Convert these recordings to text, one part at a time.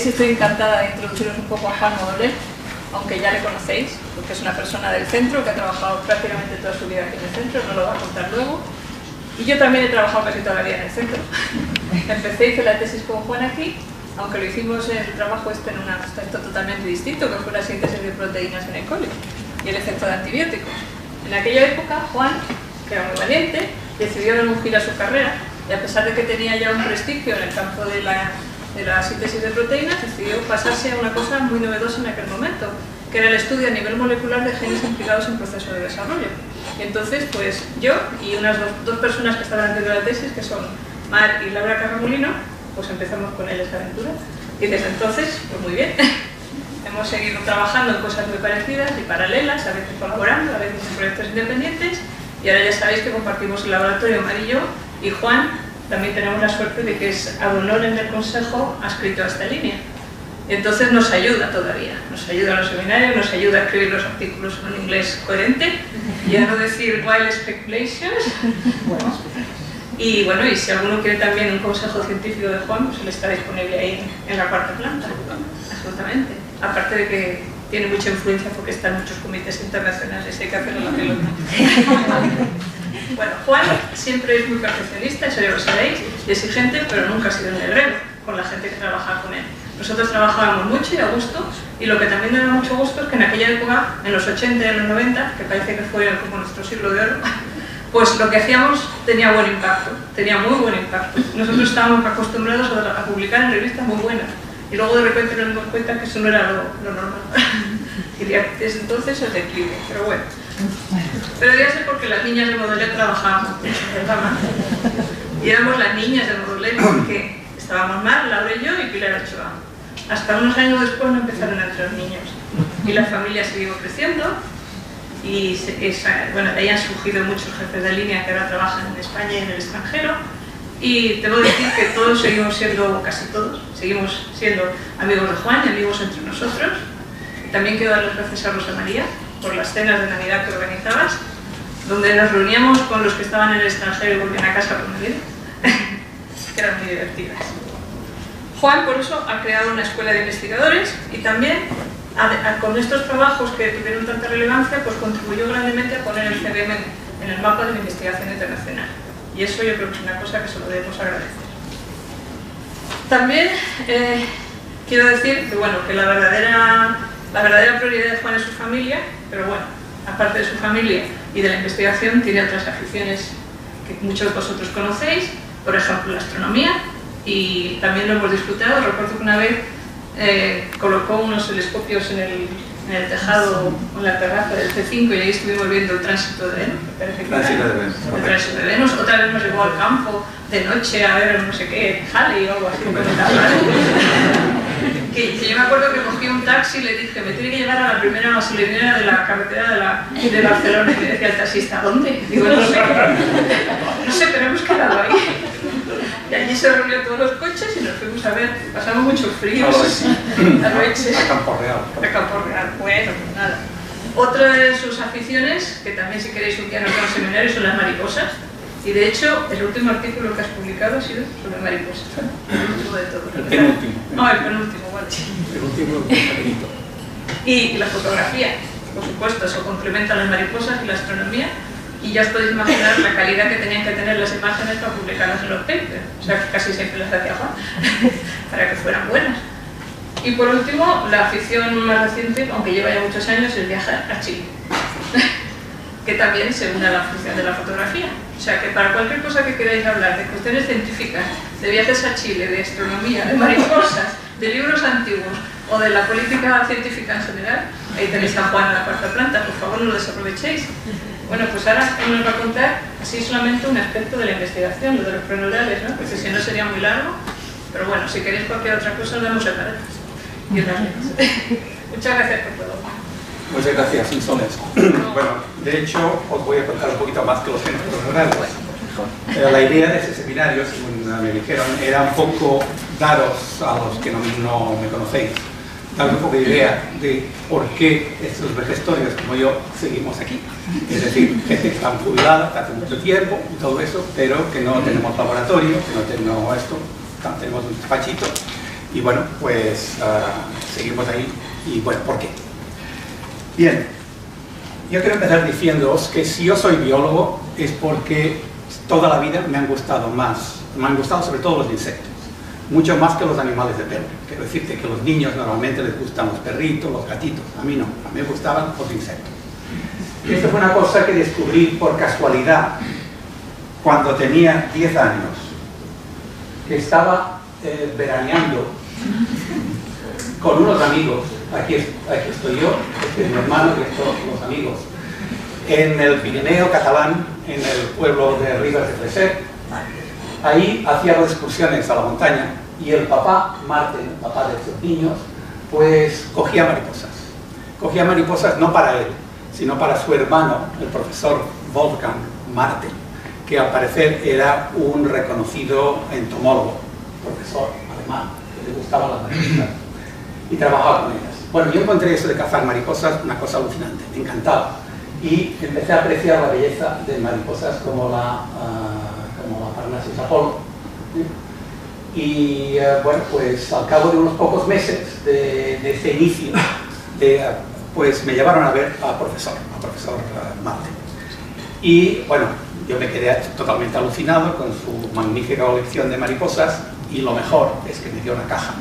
Estoy encantada de introduciros un poco a Juan Modolet, aunque ya le conocéis, porque es una persona del centro que ha trabajado prácticamente toda su vida aquí en el centro, no lo va a contar luego. Y yo también he trabajado casi toda la vida en el centro. Empecé, hice la tesis con Juan aquí, aunque lo hicimos el trabajo en un aspecto totalmente distinto, que fue la síntesis de proteínas en el coli y el efecto de antibióticos. En aquella época, Juan, que era muy valiente, decidió dar un giro a su carrera, y a pesar de que tenía ya un prestigio en el campo de la síntesis de proteínas, decidió pasarse a una cosa muy novedosa en aquel momento, que era el estudio a nivel molecular de genes implicados en procesos de desarrollo. Y entonces, pues yo y unas dos personas que estaban haciendo la tesis, que son Mar y Laura Carramolino, pues empezamos con él esa aventura. Y desde entonces, pues muy bien. Hemos seguido trabajando en cosas muy parecidas y paralelas, a veces colaborando, a veces en proyectos independientes, y ahora ya sabéis que compartimos el laboratorio Mar y yo, y Juan también tenemos la suerte de que es ad honorem del Consejo adscrito a esta línea. Y entonces nos ayuda todavía, nos ayuda a los seminarios, nos ayuda a escribir los artículos en un inglés coherente y a no decir wild speculations. Y bueno, y si alguno quiere también un consejo científico de Juan, pues él está disponible ahí en la cuarta planta, absolutamente. Aparte de que tiene mucha influencia porque está en muchos comités internacionales y hay que hacerle la pelota. Bueno, Juan siempre es muy perfeccionista, eso ya lo sabéis, y exigente, pero nunca ha sido un negrero con la gente que trabaja con él. Nosotros trabajábamos mucho y a gusto, y lo que también me da mucho gusto es que en aquella época, en los 80 y en los 90, que parece que fue como nuestro siglo de oro, pues lo que hacíamos tenía buen impacto, tenía muy buen impacto. Nosotros estábamos acostumbrados a publicar en revistas muy buenas, y luego de repente nos dimos cuenta que eso no era lo normal. Y desde entonces el declive, pero bueno. Pero debía ser porque las niñas de Modolet trabajábamos mucho, ¿verdad? Y éramos las niñas de Modolet porque estábamos Mar, Laura y yo y Pilar Ochoa. Hasta unos años después no empezaron a entrar niños. Y la familia siguió creciendo y bueno, de ahí han surgido muchos jefes de línea que ahora trabajan en España y en el extranjero. Y debo decir que todos seguimos siendo, casi todos, seguimos siendo amigos de Juan y amigos entre nosotros. Y también quiero dar las gracias a Rosa María por las cenas de Navidad que organizabas, donde nos reuníamos con los que estaban en el extranjero y volvían a casa por Navidad, que eran muy divertidas. Juan, por eso, ha creado una escuela de investigadores y también, con estos trabajos que tuvieron tanta relevancia, pues contribuyó grandemente a poner el CBM en el mapa de la investigación internacional. Y eso yo creo que es una cosa que se lo debemos agradecer. También quiero decir que, bueno, que la verdadera prioridad de Juan es su familia, pero bueno, aparte de su familia y de la investigación, tiene otras aficiones que muchos de vosotros conocéis, por ejemplo la astronomía, y también lo hemos disfrutado. Recuerdo que una vez colocó unos telescopios en el tejado, en la terraza del C5, y ahí estuvimos viendo el tránsito de Venus. El tránsito de Venus. Otra vez nos llevó al campo de noche a ver no sé qué, Halley o algo así. Que yo me acuerdo que cogí un taxi y le dije, me tiene que llevar a la primera gasolinera de la carretera de Barcelona, y me decía el taxista, ¿dónde? Digo, no sé, pero hemos quedado ahí. Y allí se reunió todos los coches y nos fuimos a ver, pasamos muchos fríos, a Campo Real. A Campo Real, bueno, pues nada. Otra de sus aficiones, que también si queréis un día nos vamos a seminario, son las mariposas. Y de hecho, el último artículo que has publicado ha sido sobre mariposas. El último de todo. El penúltimo. No, el penúltimo, vale. El último pequeñito. Y la fotografía, por supuesto, eso complementa las mariposas y la astronomía. Y ya os podéis imaginar la calidad que tenían que tener las imágenes para publicarlas en los papers. O sea, que casi siempre las hacía Juan, para que fueran buenas. Y por último, la afición más reciente, aunque lleva ya muchos años, es viajar a Chile. Que también se une a la afición de la fotografía. O sea, que para cualquier cosa que queráis hablar, de cuestiones científicas, de viajes a Chile, de astronomía, de mariposas, de libros antiguos o de la política científica en general, ahí tenéis a Juan en la cuarta planta, por favor no lo desaprovechéis. Bueno, pues ahora nos va a contar así solamente un aspecto de la investigación, lo de los preneurales, ¿no? Porque si no sería muy largo, pero bueno, si queréis cualquier otra cosa, os damos separadas. Y os las leemos. Muchas gracias por todo. Muchas gracias, Insones. Bueno, de hecho, os voy a contar un poquito más que los genes preneurales. La idea de ese seminario, según me dijeron, era un poco daros a los que no me conocéis, dar un poco de idea de por qué estos vegetarios como yo seguimos aquí. Es decir, gente que está jubilada hace mucho tiempo y todo eso, pero que no tenemos laboratorio, que no tenemos esto, tenemos un despachito. Y bueno, pues seguimos ahí. Y bueno, ¿por qué? Bien, yo quiero empezar diciéndoos que si yo soy biólogo es porque toda la vida me han gustado sobre todo los insectos, mucho más que los animales de pelo. Quiero decirte que a los niños normalmente les gustan los perritos, los gatitos, a mí no, a mí me gustaban los insectos. Y esto fue una cosa que descubrí por casualidad cuando tenía 10 años, que estaba veraneando con unos amigos, aquí estoy yo, este es mi hermano y estos los amigos, en el Pirineo catalán, en el pueblo de Ribes de Freser. Ahí hacíamos excursiones a la montaña y el papá, Marten, el papá de estos niños, pues cogía mariposas. Cogía mariposas no para él, sino para su hermano, el profesor Wolfgang Marten, que al parecer era un reconocido entomólogo, profesor alemán, que le gustaban las mariposas y trabajaba con ellas. Bueno, yo encontré eso de cazar mariposas una cosa alucinante, me encantaba. Y empecé a apreciar la belleza de mariposas como la Parnassus Apollo. Y bueno, pues al cabo de unos pocos meses de ese inicio, pues me llevaron a ver al profesor Marten. Y bueno, yo me quedé totalmente alucinado con su magnífica colección de mariposas y lo mejor es que me dio una caja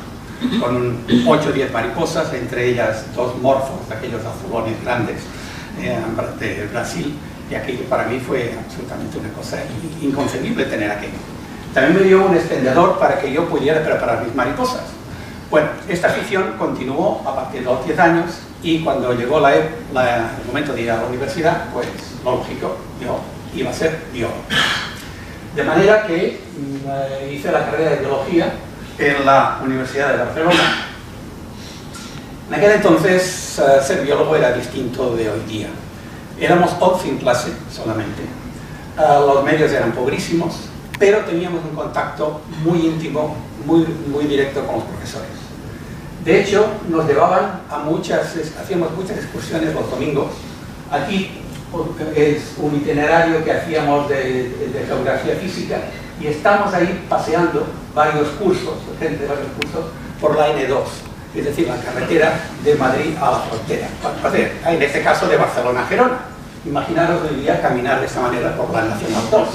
con 8 o 10 mariposas, entre ellas 2 morfos, aquellos azulones grandes de Brasil, y aquello para mí fue absolutamente una cosa inconcebible tener aquello. También me dio un extendedor para que yo pudiera preparar mis mariposas. Bueno, esta afición continuó a partir de los 10 años y cuando llegó el momento de ir a la universidad, pues lo lógico, yo iba a ser biólogo. De manera que hice la carrera de biología en la Universidad de Barcelona. En aquel entonces ser biólogo era distinto de hoy día. Éramos 11 en clase solamente, los medios eran pobrísimos, pero teníamos un contacto muy íntimo, muy directo con los profesores. De hecho, nos llevaban hacíamos muchas excursiones los domingos. Aquí es un itinerario que hacíamos de geografía física y estamos ahí paseando varios cursos, por la N2. Es decir, la carretera de Madrid a la frontera. En este caso de Barcelona a Gerona. Imaginaros hoy día caminar de esta manera por la Nacional 2.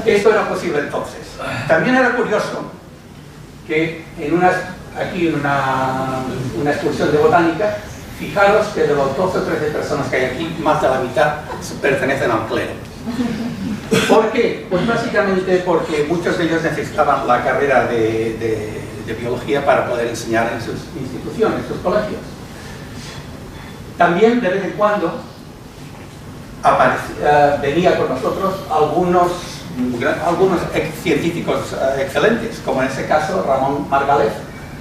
Esto era posible entonces. También era curioso que aquí en una excursión de botánica, fijaros que de los 12 o 13 personas que hay aquí, más de la mitad pertenecen al clero. ¿Por qué? Pues básicamente porque muchos de ellos necesitaban la carrera de biología para poder enseñar en sus instituciones, en sus colegios. También de vez en cuando venía con nosotros algunos científicos excelentes, como en ese caso Ramón Margalef,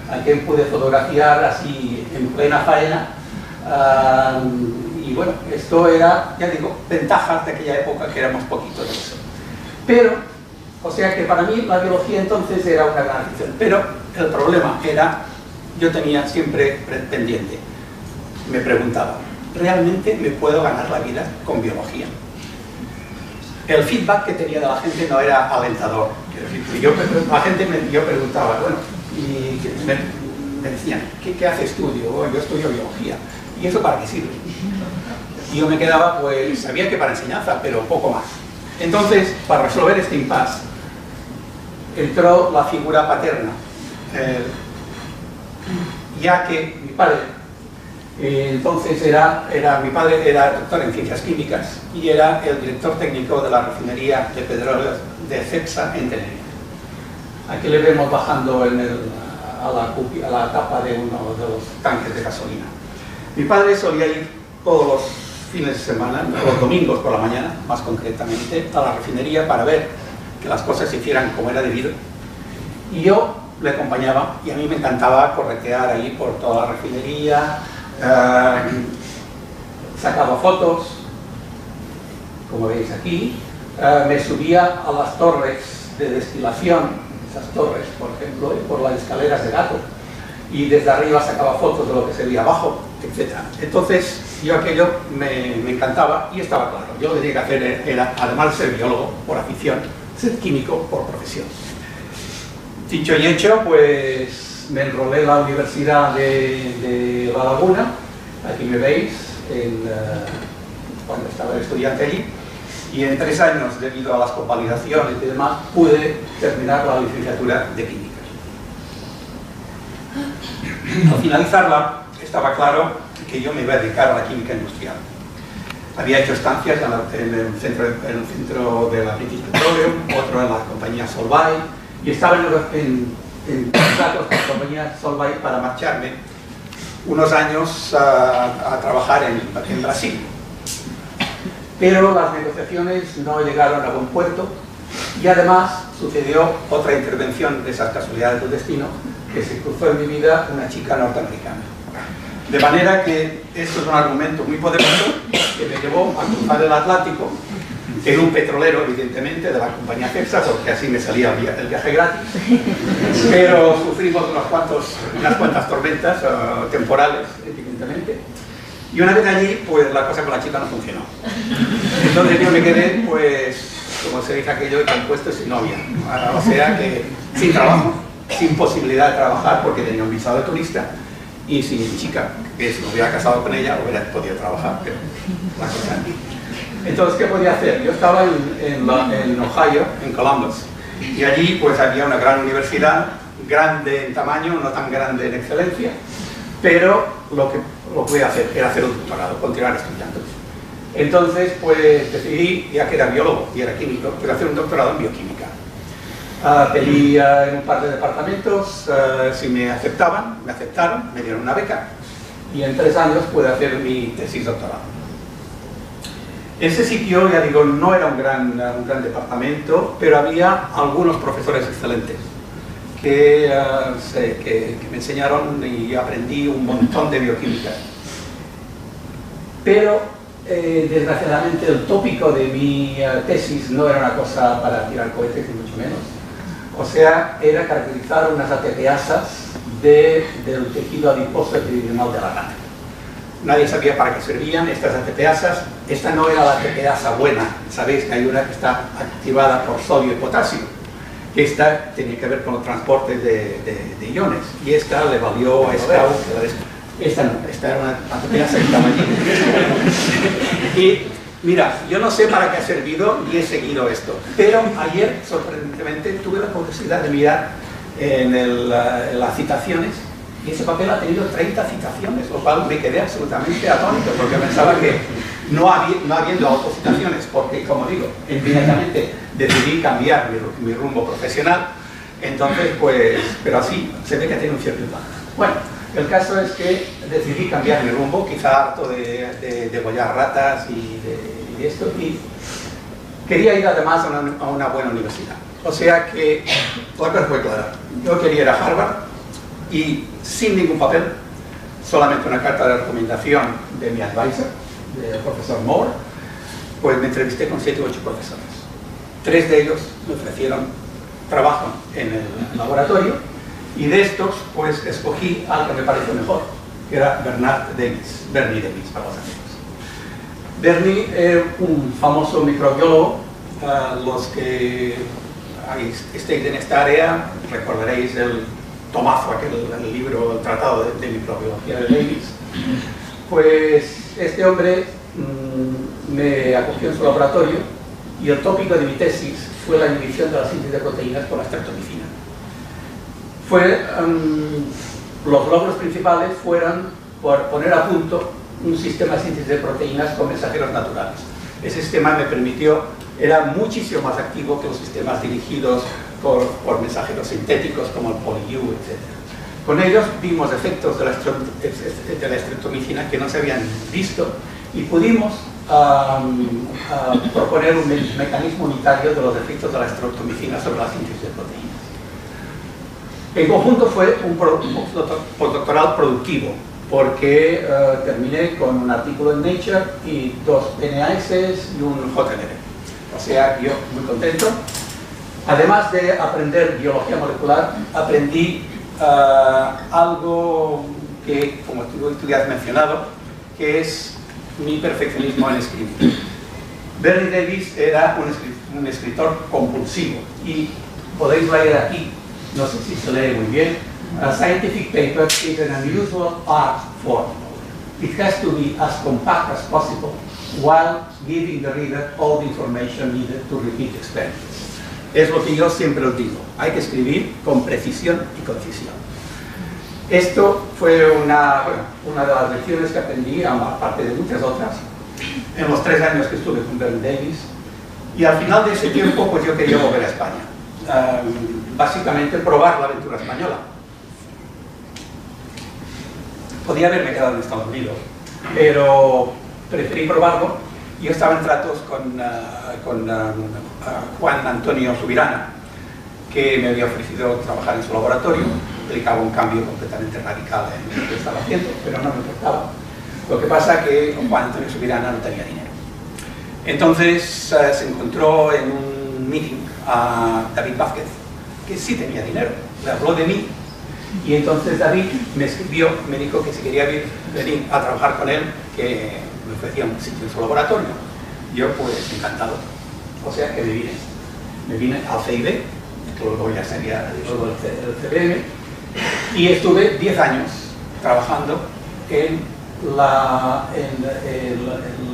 a quien pude fotografiar así en plena faena. Y bueno, esto era, ya digo, ventajas de aquella época, que éramos poquitos de eso. Pero, o sea que para mí la biología entonces era una gran afición. Pero el problema era, yo tenía siempre pendiente, me preguntaba, ¿realmente me puedo ganar la vida con biología? El feedback que tenía de la gente no era alentador. Yo preguntaba, bueno, y me decían, ¿qué haces tú? Digo, yo estudio biología. ¿Y eso para qué sirve? Y yo me quedaba, pues, sabía que para enseñanza, pero poco más. Entonces, para resolver este impasse, entró la figura paterna, ya que mi padre, entonces mi padre era doctor en ciencias químicas y era el director técnico de la refinería de petróleos de Cepsa en Tenerife. Aquí le vemos bajando a la tapa de uno de los tanques de gasolina. Mi padre solía ir todos los fines de semana, los domingos por la mañana, más concretamente, a la refinería para ver que las cosas se hicieran como era debido. Y yo le acompañaba y a mí me encantaba corretear ahí por toda la refinería, sacaba fotos, como veis aquí, me subía a las torres de destilación, esas torres, por ejemplo, por las escaleras de gato, y desde arriba sacaba fotos de lo que se veía abajo, etc. Entonces, yo aquello me encantaba y estaba claro. Yo lo que tenía que hacer era, además de ser biólogo por afición, ser químico por profesión. Dicho y hecho, pues me enrolé en la Universidad de La Laguna, aquí me veis, cuando estaba de estudiante allí, y en 3 años, debido a las convalidaciones y demás, pude terminar la licenciatura de química. Al finalizarla, estaba claro que yo me iba a dedicar a la química industrial. Había hecho estancias en el centro de la British Petroleum, otro en la compañía Solvay, y estaba en contratos con la compañía Solvay para marcharme unos años a trabajar en Brasil. Pero las negociaciones no llegaron a buen puerto y además sucedió otra intervención de esas casualidades del destino, que se cruzó en mi vida una chica norteamericana. De manera que esto es un argumento muy poderoso que me llevó a cruzar el Atlántico en un petrolero, evidentemente, de la compañía Cepsa, porque así me salía el viaje gratis. Pero sufrimos unas cuantas tormentas temporales, evidentemente. Y una vez allí, pues la cosa con la chica no funcionó. Entonces yo me quedé, pues, como se dice aquello, tan puesto sin novia. O sea que sin trabajo, sin posibilidad de trabajar porque tenía un visado de turista, y sin mi chica, que si me hubiera casado con ella hubiera podido trabajar, pero la cosa aquí. Entonces, ¿qué podía hacer? Yo estaba en Ohio, en Columbus, y allí pues había una gran universidad, grande en tamaño, no tan grande en excelencia, pero lo que podía hacer era hacer un doctorado, continuar estudiando. Entonces, pues decidí, ya que era biólogo y era químico, pues hacer un doctorado en bioquímica. Pedí en un par de departamentos si me aceptaban, me aceptaron, me dieron una beca y en 3 años pude hacer mi tesis doctoral. Ese sitio, ya digo, no era un gran departamento, pero había algunos profesores excelentes que me enseñaron y aprendí un montón de bioquímica. Pero desgraciadamente el tópico de mi tesis no era una cosa para tirar cohetes, ni mucho menos. O sea, era caracterizar unas ATPasas del tejido adiposo epididinal de la rana. Nadie sabía para qué servían estas ATPasas. Esta no era la ATPasa buena. Sabéis que hay una que está activada por sodio y potasio. Esta tenía que ver con el transporte de iones. Y esta le valió a esta. Esta no, esta era una ATPasa que estaba allí. Y mira, yo no sé para qué ha servido ni he seguido esto, pero ayer, sorprendentemente, tuve la curiosidad de mirar en las citaciones y ese papel ha tenido 30 citaciones, lo cual me quedé absolutamente atónito porque pensaba que no habiendo autocitaciones, porque, como digo, inmediatamente decidí cambiar mi rumbo profesional, entonces, pues, pero así se ve que ha tenido un cierto impacto. Bueno, el caso es que decidí cambiar mi rumbo, quizá harto de degollar ratas y de esto, y quería ir además a una buena universidad. O sea que la cosa fue clara. Yo quería ir a Harvard y sin ningún papel, solamente una carta de recomendación de mi advisor, del profesor Moore, pues me entrevisté con 7 u 8 profesores. 3 de ellos me ofrecieron trabajo en el laboratorio y de estos pues escogí al que me pareció mejor, que era Bernie Davis, para los amigos. Bernie es un famoso microbiólogo. Los que estéis en esta área recordaréis el tomazo, el libro, el tratado de microbiología de Davis. Pues este hombre me acogió en su laboratorio y el tópico de mi tesis fue la inhibición de la síntesis de proteínas por la streptomicina. Los logros principales fueron por poner a punto un sistema de síntesis de proteínas con mensajeros naturales. Ese sistema me permitió, era muchísimo más activo que los sistemas dirigidos por mensajeros sintéticos como el PolyU, etc. Con ellos vimos efectos de la streptomicina que no se habían visto y pudimos proponer un mecanismo unitario de los efectos de la streptomicina sobre la síntesis de proteínas. En conjunto fue un postdoctoral productivo, porque terminé con un artículo en Nature y 2 NAS y un JNR. O sea, yo muy contento. Además de aprender biología molecular, aprendí algo que, como tú ya has mencionado, que es mi perfeccionismo en escribir. Bernie Davis era un escritor compulsivo y podéis leer aquí, no sé si se lee muy bien, a scientific paper is an unusual art form. It has to be as compact as possible while giving the reader all the information needed to repeat experiments. Es lo que yo siempre os digo, hay que escribir con precisión y concisión. Esto fue una de las lecciones que aprendí, aparte de muchas otras, en los 3 años que estuve con Bernie Davis, y al final de ese tiempo pues yo quería volver a España, básicamente probar la aventura española. Podía haberme quedado en Estados Unidos, pero preferí probarlo. Yo estaba en tratos con Juan Antonio Subirana, que me había ofrecido trabajar en su laboratorio. Implicaba un cambio completamente radical en lo que estaba haciendo, pero no me importaba. Lo que pasa es que Juan Antonio Subirana no tenía dinero. Entonces se encontró en un meeting a David Vázquez, que sí tenía dinero, le habló de mí, y entonces David me escribió, me dijo que si quería venir a trabajar con él, que me ofrecía un sitio en su laboratorio. Yo pues encantado, o sea que me vine al CID, que luego ya sería el CBM, y estuve 10 años trabajando en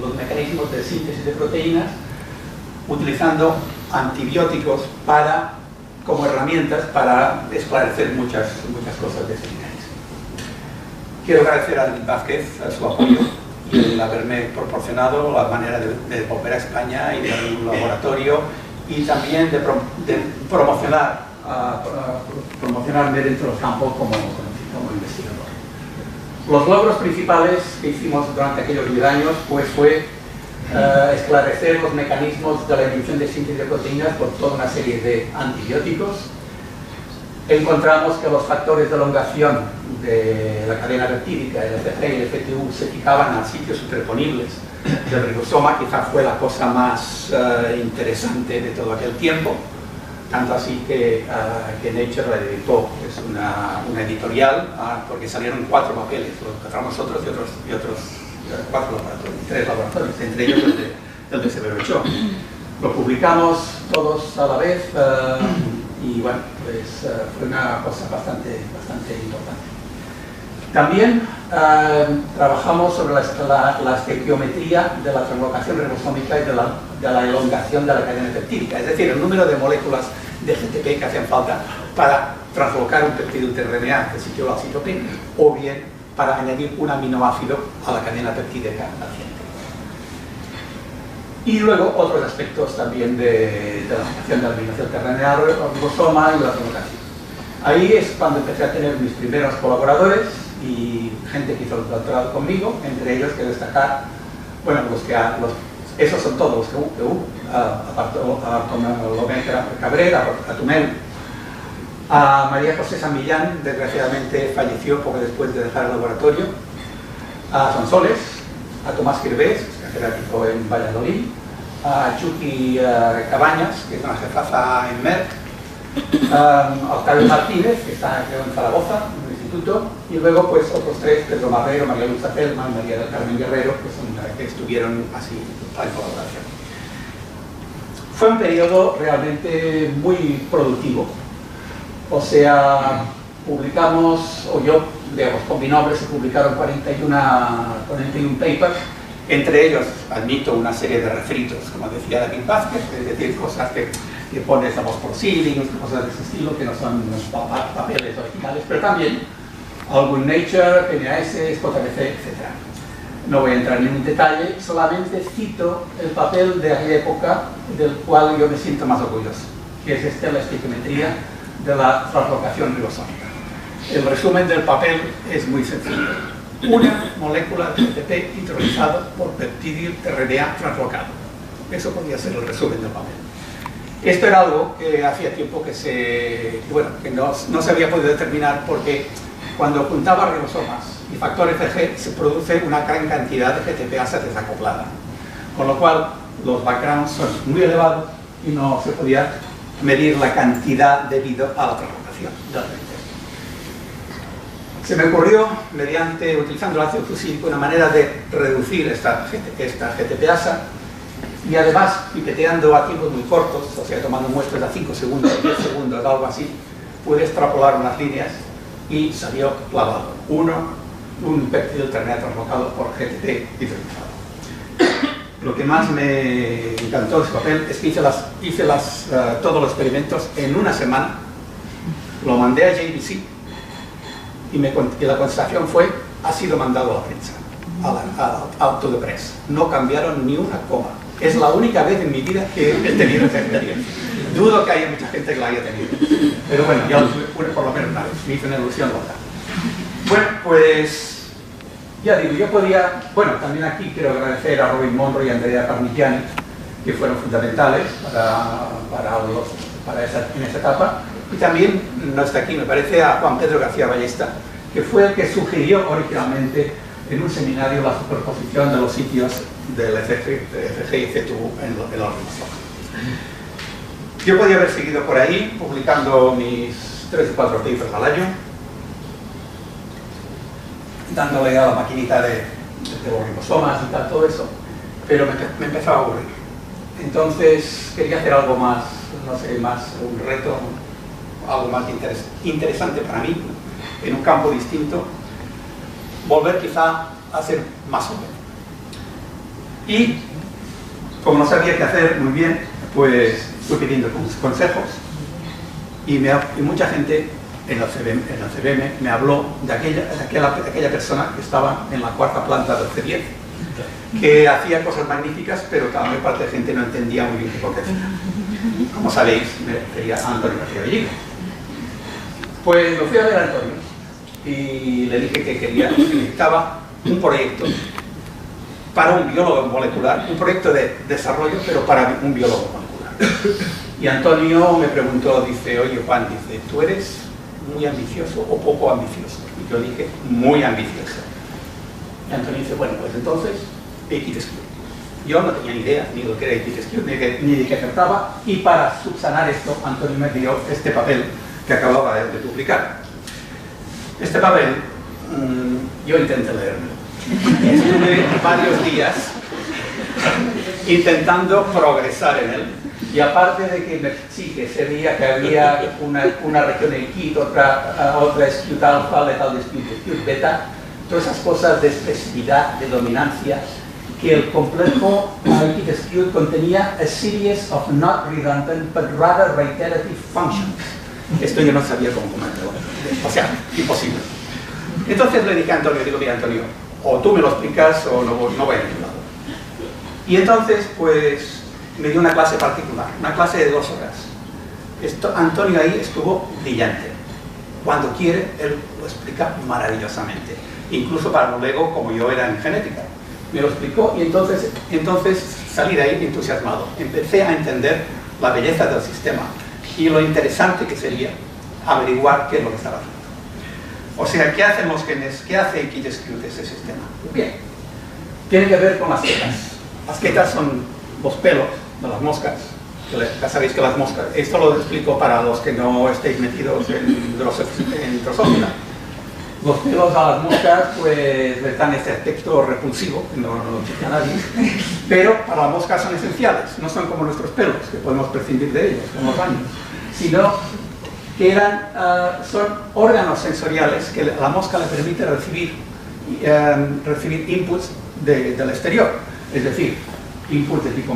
los mecanismos de síntesis de proteínas, utilizando antibióticos como herramientas para esclarecer muchas cosas de ese mecanismo. Quiero agradecer a David Vázquez su apoyo y el haberme proporcionado la manera de volver a España y de abrir un laboratorio, y también de promocionarme dentro del campo como investigador. Los logros principales que hicimos durante aquellos 10 años pues fue esclarecer los mecanismos de la inducción de síntesis de proteínas por toda una serie de antibióticos. Encontramos que los factores de elongación de la cadena peptídica, el FG y el FTU, se fijaban a sitios superponibles del ribosoma. Quizá fue la cosa más interesante de todo aquel tiempo, tanto así que Nature la editó, es una editorial, porque salieron 4 papeles, los que encontramos nosotros y otros 4 laboratorios, 3 laboratorios, entre ellos el de Severo Ochoa. Lo publicamos todos a la vez, y bueno, pues fue una cosa bastante importante. También trabajamos sobre la estequiometría de la translocación ribosómica y de la elongación de la cadena peptídica, es decir, el número de moléculas de GTP que hacían falta para translocar un peptido tRNA de sitio al sitio P, o bien para añadir un aminoácido a la cadena peptídica naciente. Y luego otros aspectos también de la aplicación de la eliminación tRNA al ribosoma y la translocación. Ahí es cuando empecé a tener mis primeros colaboradores y gente que hizo el doctorado conmigo, entre ellos que destacar, bueno, esos son todos los que hubo, aparte a Cabrera, a Tumel, a María José San Millán, desgraciadamente falleció poco después de dejar el laboratorio, a Sonsoles, a Tomás Quirvés, catedrático en Valladolid, a Chucky Cabañas, que es una jefaza en Merck, a Octavio Martínez, que está creo en Zaragoza, en el instituto, y luego pues otros 3, Pedro Marrero, María Luisa Telman, María del Carmen Guerrero, que estuvieron así en colaboración. Fue un periodo realmente muy productivo, o sea, publicamos, o yo, digamos, con mi nombre se publicaron 41 papers, entre ellos admito una serie de refritos, como decía David Vázquez, es decir, cosas que pones a por ceilings, cosas de ese estilo, que no son papeles originales, pero también algo en Nature, PNAS, JBC, etc. No voy a entrar en detalle, solamente cito el papel de aquella época del cual yo me siento más orgulloso, que es la estequiometría de la translocación ribosómica. El resumen del papel es muy sencillo. Una molécula de GTP introducida por peptidio tRNA translocado. Eso podría ser el resumen del papel. Esto era algo que hacía tiempo que no se había podido determinar, porque cuando juntaba ribosomas y factor FG se produce una gran cantidad de GTPasa desacoplada, con lo cual los backgrounds son muy elevados y no se podía medir la cantidad debido a la translocación del Se me ocurrió, utilizando el ácido fusilílico, una manera de reducir esta GTPasa y además pipeteando a tiempos muy cortos, o sea, tomando muestras a 5 segundos, 10 segundos, algo así, pude extrapolar unas líneas y salió clavado. Un péptido terminal translocado por GTP hidrolizado. Lo que más me encantó de ese papel es que hice todos los experimentos en una semana, lo mandé a JBC y la constatación fue: ha sido mandado a la prensa, a to the press. No cambiaron ni una coma. Es la única vez en mi vida que he tenido esa experiencia. Dudo que haya mucha gente que la haya tenido. Pero bueno, ya lo tuve por lo menos una vez. Me hizo una ilusión loca. Bueno, pues ya digo, yo podía... Bueno, también aquí quiero agradecer a Robin Monroe y a Andrea Parmigiani, que fueron fundamentales en esa etapa. Y también, no está aquí, me parece, a Juan Pedro García Ballesta, que fue el que sugirió originalmente en un seminario la superposición de los sitios del FG y CTU en la organización. Yo podía haber seguido por ahí, publicando mis 3 o 4 papers al año, dándole a la maquinita de ribosomas y tal, todo eso, pero me empezaba a aburrir. Entonces quería hacer algo más, no sé, más un reto, algo más interesante para mí, en un campo distinto, volver quizá a ser más joven. Y como no sabía qué hacer muy bien, pues fui pidiendo consejos y mucha gente en el CBM me habló de aquella persona que estaba en la 4ª planta del C10, que hacía cosas magníficas, pero que la mayor parte de gente no entendía muy bien por qué hacía. Como sabéis, me refería a Antonio García Bellido. Pues lo fui a ver a Antonio y le dije que necesitaba un proyecto para un biólogo molecular, un proyecto de desarrollo, pero para un biólogo molecular. Y Antonio me preguntó, dice: oye Juan, dice, ¿tú eres muy ambicioso o poco ambicioso? Y yo dije: muy ambicioso. Y Antonio dice: bueno, pues entonces, XSQ. Yo no tenía ni idea ni de lo que era XSQ, ni de qué trataba, y para subsanar esto, Antonio me dio este papel que acababa de publicar. Este papel, yo intenté leerlo. Estuve varios días intentando progresar en él, y aparte de que se veía que había una región en KIT, otra skewed alfa, letal skewed beta, todas esas cosas de especificidad, de dominancia, que el complejo KIT skewed contenía a series of not redundant but rather reiterative functions. Esto yo no sabía cómo comerlo, o sea, imposible. Entonces le dije a Antonio, digo: mira Antonio, o tú me lo explicas o no voy a ningún lado. Y entonces, pues, me dio una clase particular, una clase de 2 horas. Antonio ahí estuvo brillante. Cuando quiere, él lo explica maravillosamente. Incluso para lo lego, como yo era en genética. Me lo explicó y entonces salí de ahí entusiasmado. Empecé a entender la belleza del sistema y lo interesante que sería averiguar qué es lo que estaba haciendo. O sea, ¿qué hacen los genes? ¿Qué hace XSQ de ese sistema? Bien, tiene que ver con las quetas. Las quetas son los pelos de las moscas. Ya sabéis que las moscas, esto lo explico para los que no estéis metidos en Drosophila. Los pelos a las moscas pues les dan este aspecto repulsivo, que no lo chica nadie, pero para las moscas son esenciales, no son como nuestros pelos, que podemos prescindir de ellos con los años, sino que son órganos sensoriales que a la mosca le permite recibir inputs del exterior, es decir, inputs de tipo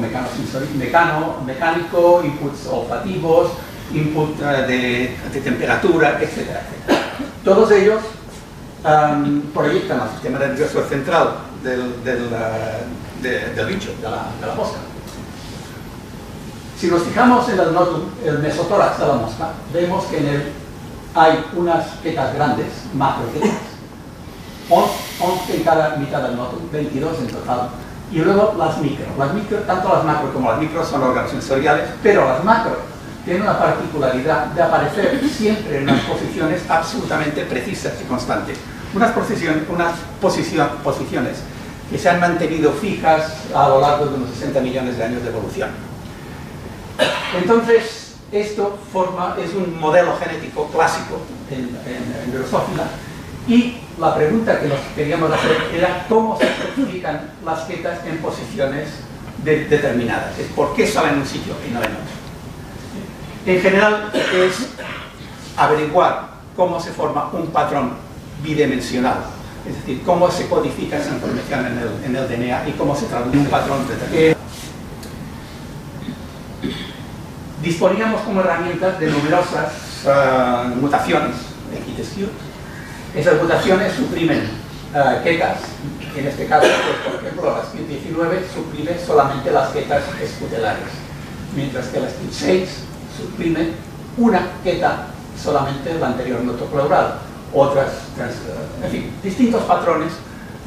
mecánico, inputs olfativos, input de temperatura, etcétera, etcétera. Todos ellos proyectan al sistema nervioso central del bicho, de la mosca. Si nos fijamos en el mesotórax de la mosca, vemos que en él hay unas quetas grandes, macroquetas, 11 en cada mitad del nódulo, 22 en total, y luego las micro. Tanto las macro como las micro son órganos sensoriales, pero las macro tienen una particularidad de aparecer siempre en unas posiciones absolutamente precisas y constantes. Unas posiciones que se han mantenido fijas a lo largo de unos 60 millones de años de evolución. Entonces, esto es un modelo genético clásico en Drosophila, Y la pregunta que nos queríamos hacer era cómo se especifican las ketas en posiciones determinadas. ¿Por qué salen en un sitio y no en otro? En general es averiguar cómo se forma un patrón bidimensional, es decir, cómo se codifica esa información en el DNA y cómo se traduce un patrón determinado. Disponíamos como herramientas de numerosas mutaciones de KitSkew. Esas mutaciones suprimen ketas, en este caso, pues, por ejemplo, las KIT19 suprime solamente las ketas escutelares, mientras que las KIT6 suprimen una keta, solamente la anterior notopleural, en fin, distintos patrones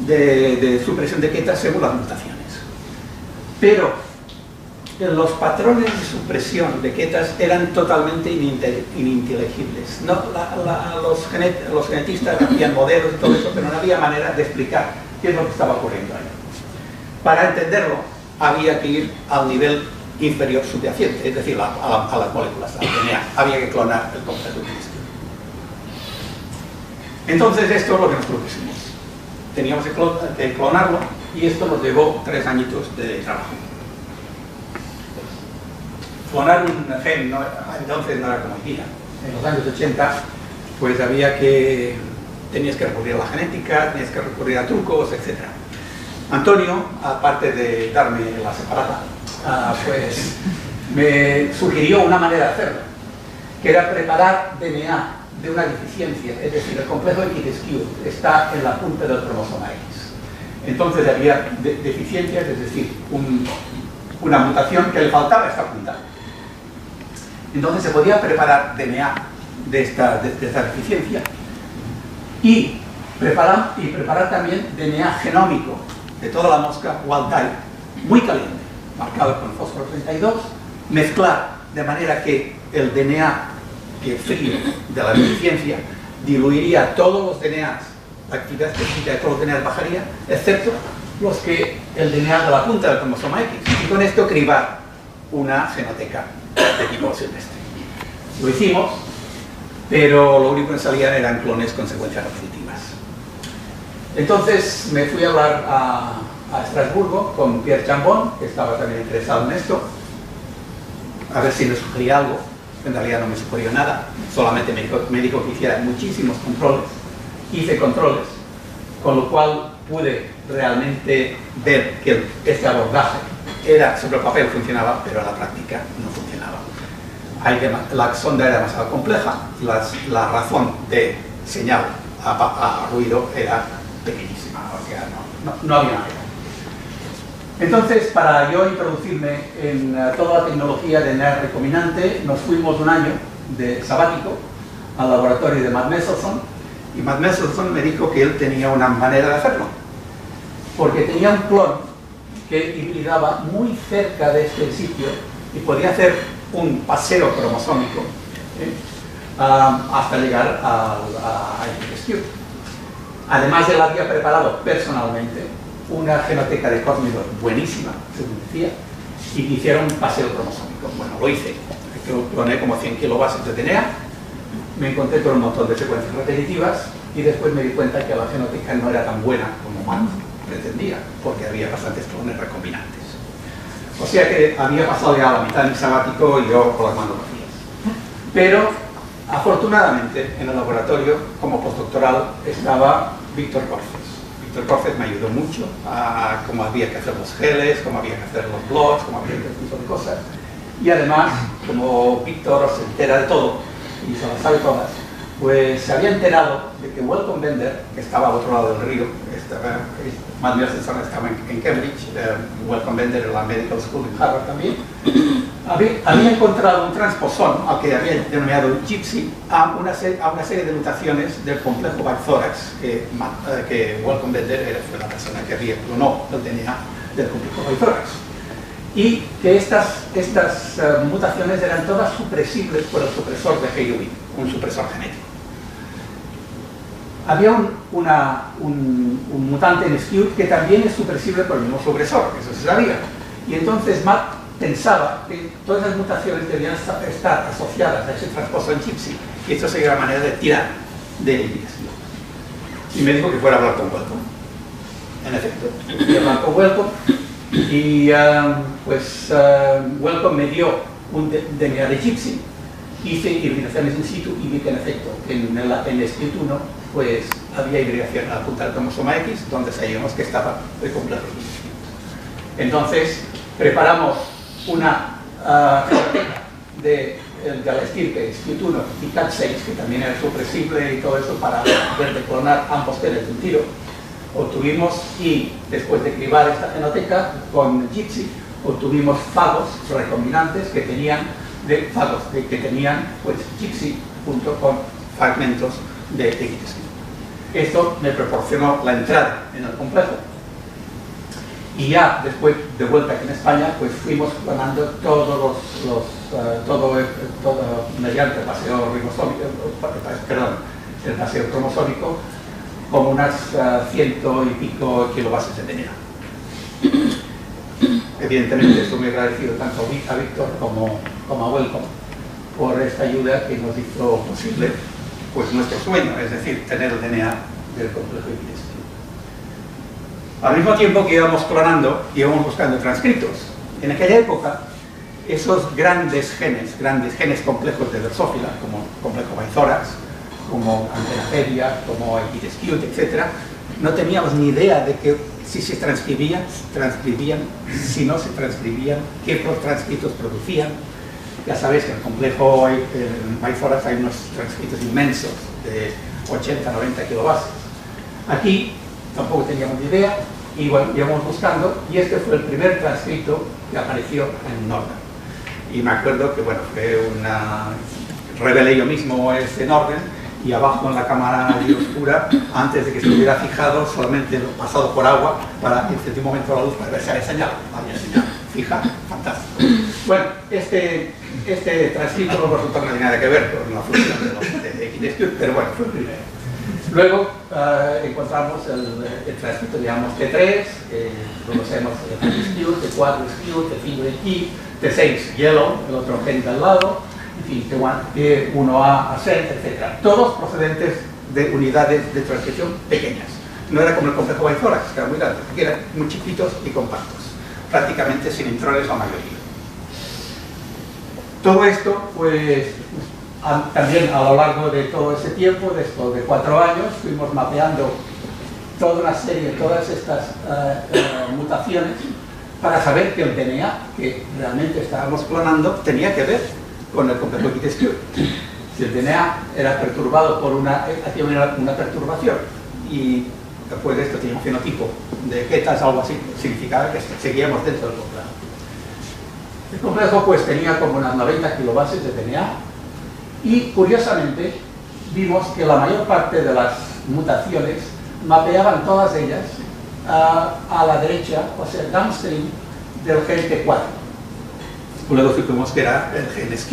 de supresión de ketas según las mutaciones. Pero los patrones de supresión de ketas eran totalmente ininteligibles. No, los genetistas hacían modelos y todo eso, pero no había manera de explicar qué es lo que estaba ocurriendo ahí. Para entenderlo, había que ir al nivel inferior subyacente, es decir, a las moléculas, al DNA. Había que clonar el complejo KitSkew. Entonces, esto es lo que nos propusimos. Teníamos que clonarlo y esto nos llevó 3 añitos de trabajo. Clonar un gen entonces no era como hoy día. En los años 80, pues tenías que recurrir a la genética, tenías que recurrir a trucos, etc. Antonio, aparte de darme la separata, pues me sugirió una manera de hacerlo, que era preparar DNA de una deficiencia, es decir, el complejo de KitSkew está en la punta del cromosoma X. Entonces había deficiencias, es decir, una mutación que le faltaba a esta punta. Entonces se podía preparar DNA de esta deficiencia y preparar también DNA genómico de toda la mosca wild type, muy caliente, marcado con fósforo 32, mezclar de manera que el DNA frío de la deficiencia diluiría todos los DNAs, la actividad específica de todos los DNAs bajaría, excepto los que el DNA de la punta del cromosoma X, y con esto cribar una genoteca de tipo silvestre. Lo hicimos, pero lo único que salían eran clones con secuencias repetitivas. Entonces me fui a hablar a Estrasburgo con Pierre Chambon, que estaba también interesado en esto, a ver si me sugería algo. En realidad no me sugirió nada, solamente me dijo que hiciera muchísimos controles. Hice controles, con lo cual pude realmente ver que este abordaje sobre el papel funcionaba, pero en la práctica no funcionaba. La sonda era demasiado compleja, la razón de señal a ruido era pequeñísima, o sea, no había manera. Entonces, para yo introducirme en toda la tecnología de DNA recombinante, nos fuimos un año de sabático al laboratorio de Matt Meselson, y Matt Meselson me dijo que él tenía una manera de hacerlo, porque tenía un clon que hibridaba muy cerca de este sitio y podía hacer un paseo cromosómico hasta llegar a KitSkew. Además, él había preparado personalmente una genoteca de cósmidos buenísima, según decía, y que hiciera un paseo cromosómico. Bueno, lo hice. Cloné como 100 kilobases de DNA, me encontré con un montón de secuencias repetitivas y después me di cuenta que la genoteca no era tan buena como Matt pretendía, porque había bastantes clones recombinantes. O sea que había pasado ya la mitad de mi sabático y yo con las manos vacías. Pero, afortunadamente, en el laboratorio, como postdoctoral, estaba Víctor Corces. Víctor Corces me ayudó mucho a cómo había que hacer los geles, cómo había que hacer los blogs, cómo había que hacer este tipo de cosas. Y además, como Víctor se entera de todo y se las sabe todas, pues se había enterado de que Wellcome Bender, que estaba al otro lado del río, Matt Meselson estaba en Cambridge, Wellcome Bender en la Medical School en Harvard también, había encontrado un transposón, al que había denominado Gypsy, a una serie de mutaciones del complejo Barthorax, que Wellcome Bender fue la persona que clonó el DNA del complejo Barthorax. Y que estas mutaciones eran todas supresibles por el supresor de HUI, un supresor genético. Había un mutante en Skew que también es supresible por el mismo supresor, eso se sabía. Y entonces Matt pensaba que todas las mutaciones debían estar asociadas a ese transposón Gypsy, y esto sería la manera de tirar de Skew. y me dijo que fuera a hablar con Wellcome. En efecto, fui a hablar con Wellcome y Wellcome me dio un DNA de Gypsy, hice hibridaciones in situ y vi que en efecto en el SQ1 pues había hibridación al punta del cromosoma X, donde sabíamos que estaba el complejo X. Entonces preparamos una de estirpe SQ1 y CAT6, que también era supresible y todo eso para ver de clonar ambos genes de un tiro. Obtuvimos, y después de cribar esta fenoteca con Gypsy, obtuvimos fagos recombinantes que tenían pues, Gypsy junto con fragmentos de XSQ. Esto me proporcionó la entrada en el complejo. Y ya después, de vuelta aquí en España, pues fuimos clonando todo mediante el paseo cromosómico, como unas 100 y pico kilobases de DNA. Evidentemente estoy muy agradecido tanto a Víctor como a Wellcome por esta ayuda que nos hizo posible pues nuestro sueño, es decir, tener el DNA del complejo XSQ. Al mismo tiempo que íbamos clonando, íbamos buscando transcritos. En aquella época, esos grandes genes complejos de Drosophila, como complejo Baithorax, como Antenapedia, como XSQ, etc., no teníamos ni idea de que si se transcribían, si no se transcribían, qué transcritos producían. Ya sabéis que en el complejo Baithorax hay unos transcritos inmensos de 80-90 kilobases. Aquí tampoco teníamos ni idea, y bueno, íbamos buscando, y este fue el primer transcrito que apareció en Norden. Y me acuerdo que, bueno, revelé yo mismo ese Norden, y abajo en la cámara oscura, antes de que estuviera fijado, solamente pasado por agua, para que en un momento a la luz para ver si había señal. Había señal. Fija, fantástico. Bueno, este transcrito no resulta no tiene nada que ver con la función de XSQ, pero bueno, fue el primero. Luego encontramos el transcrito, digamos, T3, conocemos T4SQ, T4SQ, T5SQ, T6 Yellow, el otro gen al lado, en fin, T1A, Ascent, etc. Todos procedentes de unidades de transcripción pequeñas. No era como el complejo Baithorax, que era muy grande, porque eran muy chiquitos y compactos, prácticamente sin intrones la mayoría. Todo esto, pues, también a lo largo de todo ese tiempo, después de 4 años, fuimos mapeando toda una serie, todas estas mutaciones, para saber que el DNA que realmente estábamos clonando tenía que ver con el complejo XSQ. Si el DNA era perturbado por una perturbación y después de esto tenía un fenotipo de ketas, algo así, significaba que seguíamos dentro del complejo. El complejo pues tenía como unas 90 kilobases de DNA y curiosamente vimos que la mayor parte de las mutaciones mapeaban todas ellas a la derecha, o sea, downstream del gen T4. Luego supimos que era el gen SQ.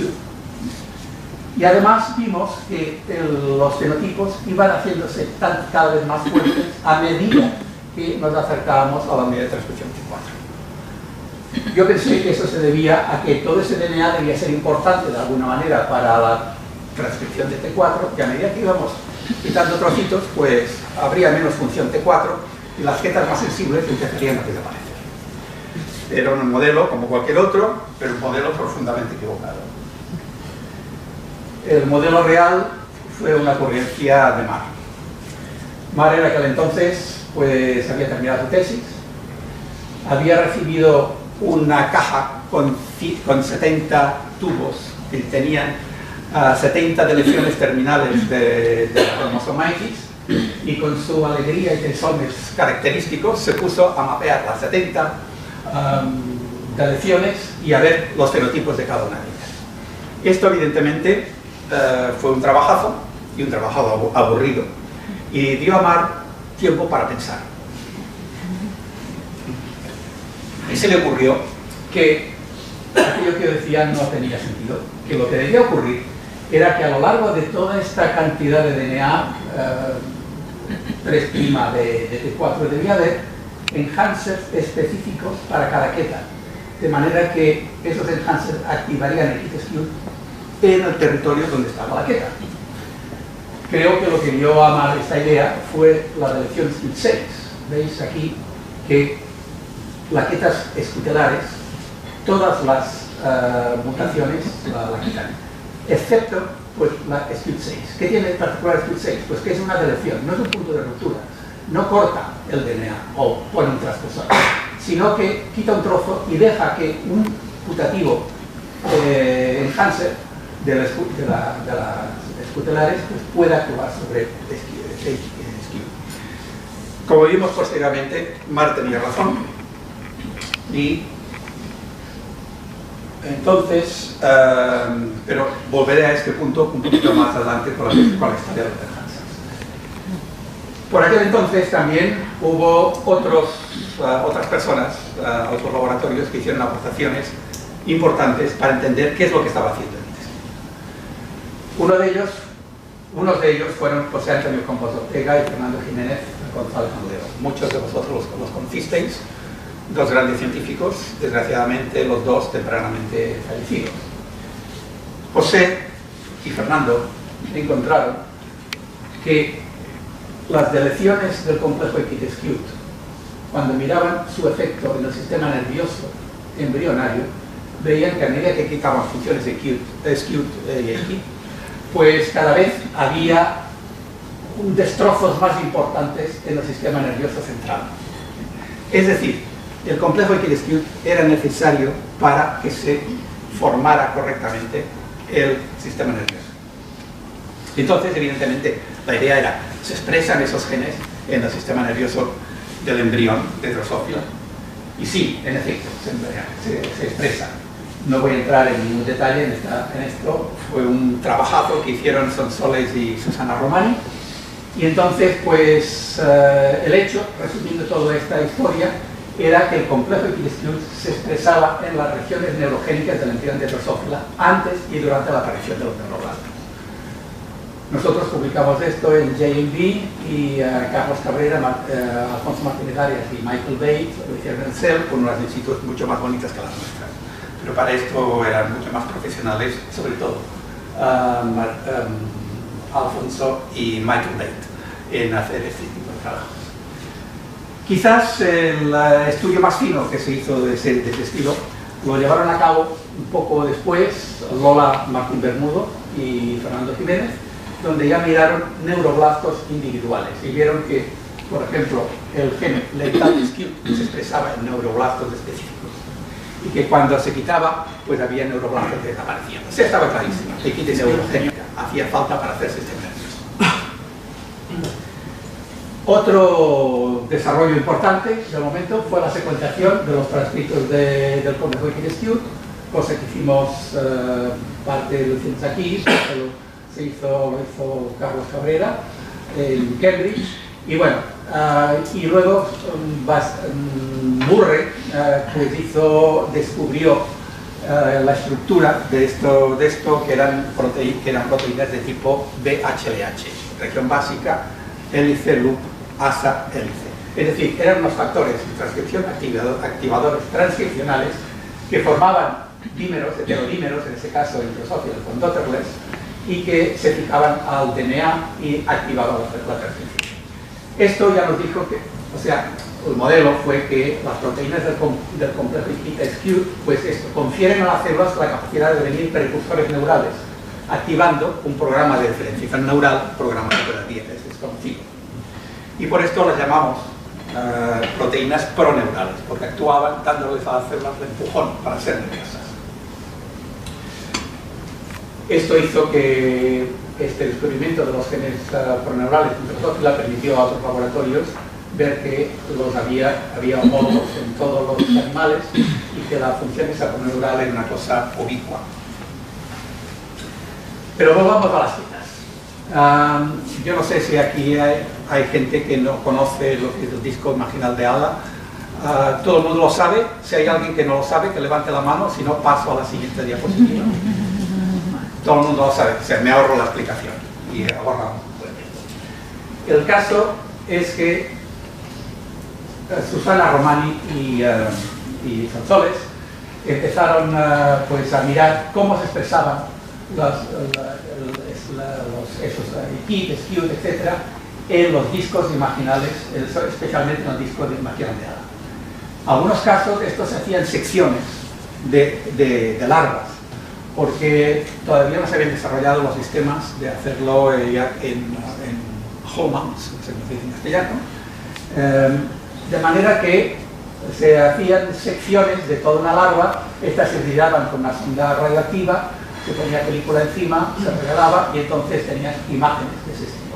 Y además vimos que los fenotipos iban haciéndose cada vez más fuertes a medida que nos acercábamos a la unidad de transcripción T4. Yo pensé que eso se debía a que todo ese DNA debía ser importante de alguna manera para la transcripción de T4, y a medida que íbamos quitando trocitos, pues habría menos función T4 y las ketas más sensibles empezarían a desaparecer. Era un modelo como cualquier otro, pero un modelo profundamente equivocado. El modelo real fue una ocurrencia de Mar. Mar en aquel entonces pues había terminado su tesis, había recibido una caja con 70 tubos que tenían 70 deleciones terminales de cromosoma X, y con su alegría y tensones característicos se puso a mapear las 70 deleciones y a ver los fenotipos de cada una de ellas. Esto evidentemente fue un trabajazo, y un trabajo aburrido, y dio a Mar tiempo para pensar. Y se le ocurrió que aquello que decía no tenía sentido, que lo que debía ocurrir era que a lo largo de toda esta cantidad de DNA 3' de T4 debía haber enhancers específicos para cada keta, de manera que esos enhancers activarían el XSQ en el territorio donde estaba la keta. creo que lo que dio a mal esta idea fue la delección SCUT6. Veis aquí que plaquetas escutelares, todas las mutaciones la quitan, excepto pues la SCUT6. ¿Qué tiene en particular SCUT6? Pues que es una delección, no es un punto de ruptura, no corta el DNA o pone un transposor, sino que quita un trozo y deja que un putativo enhancer de las escutelares pues pueda actuar sobre SCUT. Como vimos posteriormente, Mark tenía razón, y entonces, pero volveré a este punto un poquito más adelante con la historia de los enhancers. Por aquel entonces también hubo otras personas, otros laboratorios que hicieron aportaciones importantes para entender qué es lo que estaba haciendo el Kitescute. Unos de ellos fueron José Antonio Campos Ortega y Fernando Jiménez González Mondeo. Muchos de vosotros los conocisteis, dos grandes científicos, desgraciadamente los dos tempranamente fallecidos. José y Fernando encontraron que las delecciones del complejo de Kitescute, cuando miraban su efecto en el sistema nervioso embrionario, veían que a medida que quitaban funciones de SCUT y EQI, pues cada vez había destrozos más importantes en el sistema nervioso central. Es decir, el complejo de Kitescute era necesario para que se formara correctamente el sistema nervioso. Entonces, evidentemente, la idea era, se expresan esos genes en el sistema nervioso del embrión de Drosophila. Y sí, en efecto, se expresan. No voy a entrar en ningún detalle en esto. Fue un trabajazo que hicieron Sonsoles y Susana Romani. Y entonces, pues, el hecho, resumiendo toda esta historia, era que el complejo de Kitescute se expresaba en las regiones neurogénicas del embrión de Drosophila antes y durante la aparición de los neuroblastos. Nosotros publicamos esto en JMB y Carlos Cabrera, Alfonso Martínez Arias y Michael Bates lo hicieron en Cell con unas in situ mucho más bonitas que las nuestras. Pero para esto eran mucho más profesionales, sobre todo Alfonso y Michael Bates, en hacer este tipo de trabajos. Quizás el estudio más fino que se hizo de ese estilo lo llevaron a cabo un poco después Lola Martín Bermudo y Fernando Jiménez, donde ya miraron neuroblastos individuales y vieron que, por ejemplo, el gen letal SCUT se expresaba en neuroblastos específicos y que cuando se quitaba, pues había neuroblastos desapareciendo. O sea, estaba clarísimo, que quite neurogénica, hacía falta para hacer sistema nervioso. Otro desarrollo importante del momento fue la secuenciación de los transcritos del complejo de Kitescute, cosa que hicimos parte de los aquí, lo hizo Carlos Cabrera en Cambridge, y bueno, y luego Murray pues descubrió la estructura de esto que eran proteínas de tipo BHLH, región básica, hélice, loop, asa, hélice. Es decir, eran unos factores de transcripción, activadores transcripcionales que formaban dímeros, heterodímeros, en ese caso el Drosophila con Dotterless, y que se fijaban al DNA y activaban la transcripción. Esto ya nos dijo que, o sea, el modelo fue que las proteínas del complejo Kitescute pues esto, confieren a las células la capacidad de devenir precursores neurales, activando un programa de diferenciación neural, programa de 10 es conocido. Y por esto las llamamos proteínas proneurales, porque actuaban dándoles a las células el empujón para ser nerviosas. Esto hizo que este descubrimiento de los genes proneurales en Drosophila permitió a otros laboratorios ver que había homólogos en todos los animales y que la función esa proneural era una cosa ubicua. Pero volvamos a las citas. Yo no sé si aquí hay gente que no conoce lo que es el disco imaginal de Ala. Todo el mundo lo sabe. Si hay alguien que no lo sabe, que levante la mano, si no paso a la siguiente diapositiva. Todo el mundo lo sabe, o sea, me ahorro la explicación y ahorramos. El caso es que Susana Romani y Sonsoles empezaron pues, a mirar cómo se expresaban esos KIT, SKUT, etc., en los discos imaginales, especialmente en los discos de imagen de ADA. En algunos casos estos se hacían secciones de larvas, porque todavía no se habían desarrollado los sistemas de hacerlo ya en whole mounts, no sé cómo se dice en castellano, de manera que se hacían secciones de toda una larva, estas se tiraban con una sonda radioactiva, se ponía película encima, se regalaba y entonces tenías imágenes de ese estilo.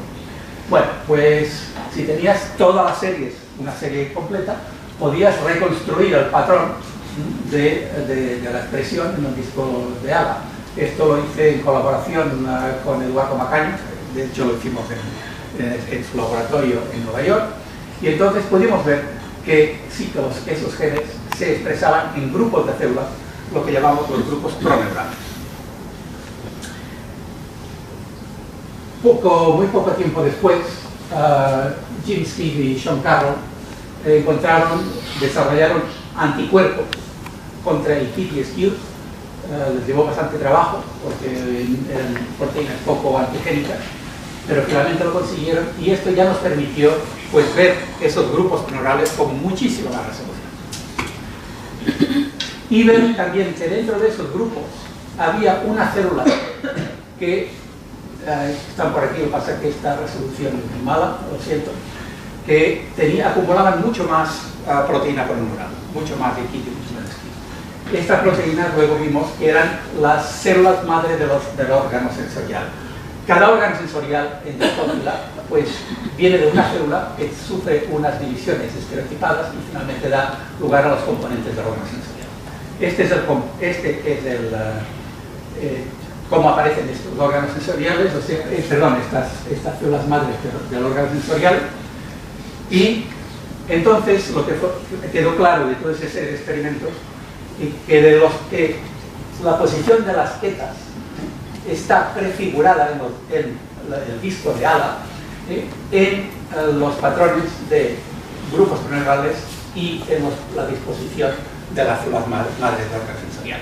Bueno, pues si tenías todas las series, una serie completa, podías reconstruir el patrón de la expresión en un disco de ADA. Esto lo hice en colaboración con Eduardo Macaño, de hecho lo hicimos en su laboratorio en Nueva York, y entonces pudimos ver que sí, que esos genes se expresaban en grupos de células, lo que llamamos los grupos proneurales. Muy poco tiempo después, Jim Steve y Sean Carroll desarrollaron anticuerpos contra el KIT y SKUT. Les llevó bastante trabajo porque eran proteínas poco antigénicas, pero finalmente lo consiguieron y esto ya nos permitió pues, ver esos grupos neurales con muchísima más resolución. Y ver también que dentro de esos grupos había una célula que están por aquí, lo que pasa es que esta resolución es muy mala, lo siento, que acumulaban mucho más proteína neural, mucho más de KIT y mucho más de SKUT. Estas proteínas luego vimos que eran las células madre del órgano sensorial. Cada órgano sensorial en Drosophila pues viene de una célula que sufre unas divisiones estereotipadas y finalmente da lugar a los componentes del órgano sensorial. Cómo aparecen estos órganos sensoriales, o sea, estas células madres del órgano sensorial. Y entonces lo que quedó claro de todos esos experimentos que la posición de las ketas está prefigurada en el disco de ADA en los patrones de grupos proneurales y en la disposición de las células madres del órgano sensorial.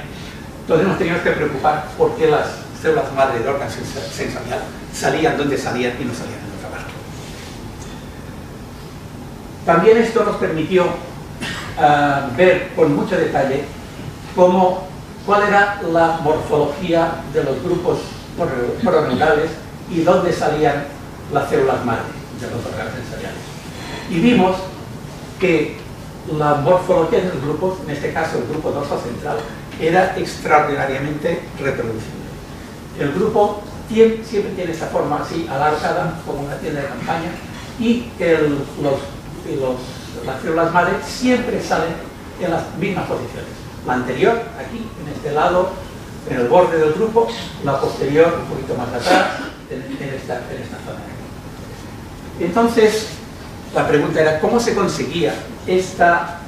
Entonces nos teníamos que preocupar por qué las células madre del órgano sensorial salían donde salían y no salían en otra parte. También esto nos permitió ver con mucho detalle cuál era la morfología de los grupos proneurales y dónde salían las células madre de los órganos sensoriales. Y vimos que la morfología de los grupos, en este caso el grupo dorsocentral, era extraordinariamente reproducible. El grupo siempre tiene esa forma así alargada, como una tienda de campaña, y las células madre siempre salen en las mismas posiciones. La anterior, aquí, en este lado, en el borde del grupo, la posterior, un poquito más atrás, en esta zona. Entonces, la pregunta era, ¿cómo se conseguía esta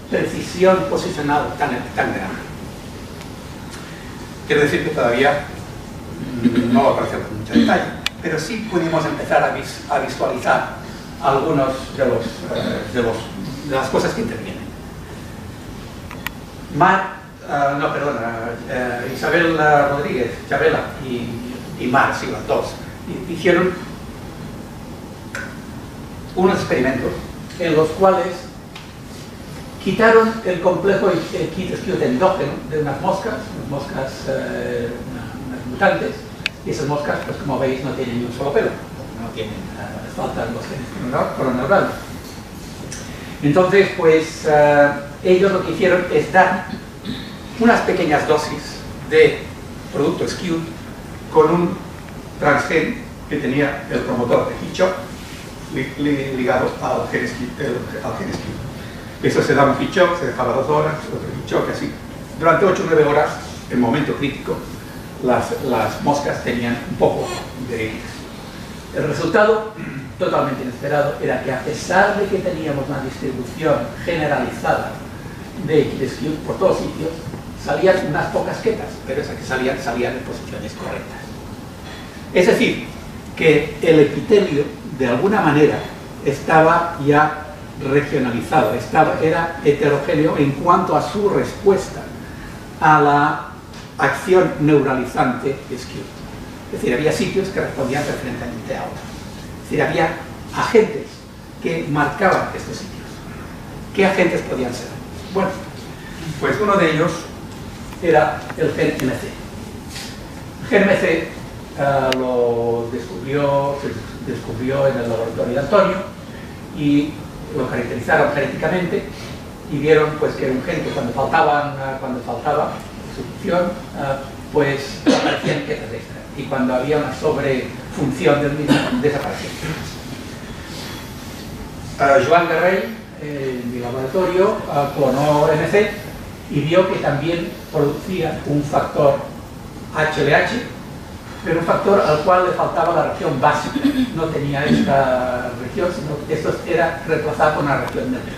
precisión posicional tan grande? Quiero decir que todavía no lo apareció con mucho detalle, pero sí pudimos empezar a visualizar algunos de las cosas que intervienen. Isabel Rodríguez, Chabela y Mar, sí, las dos, hicieron unos experimentos en los cuales quitaron el complejo KIT-SKUT endógeno de unas moscas unas mutantes, y esas moscas, pues como veis, no tienen ni un solo pelo, no tienen, faltan los genes proneurales. Entonces, pues ellos lo que hicieron es dar unas pequeñas dosis de producto SKUT con un transgen que tenía el promotor de Hitchcock ligado al gen SKUT. Eso se daba un Hitchcock, se dejaba 2 horas, otro Hitchcock, así. Durante 8 o 9 horas, en momento crítico, las moscas tenían un poco de iris. El resultado, totalmente inesperado, era que a pesar de que teníamos una distribución generalizada de KIT-SKUT por todos sitios, salían unas pocas ketas, pero esas que salían en posiciones correctas. Es decir, que el epitelio, de alguna manera, estaba ya regionalizado, era heterogéneo en cuanto a su respuesta a la acción neuralizante SKUT. Es decir, había sitios que respondían preferentemente a otros. Es decir, había agentes que marcaban estos sitios. ¿Qué agentes podían ser? Bueno, pues uno de ellos era el gen MC. El gen MC se descubrió en el laboratorio de Antonio y lo caracterizaron genéticamente y vieron pues, que era un gen que cuando faltaba su función, pues aparecían quedas extra, y cuando había una sobrefunción del mismo, desaparecía. Joan Garrey, en mi laboratorio, clonó MC y vio que también producía un factor HLH, pero un factor al cual le faltaba la región básica. No tenía esta región, sino que esto era reemplazado por una región neutra.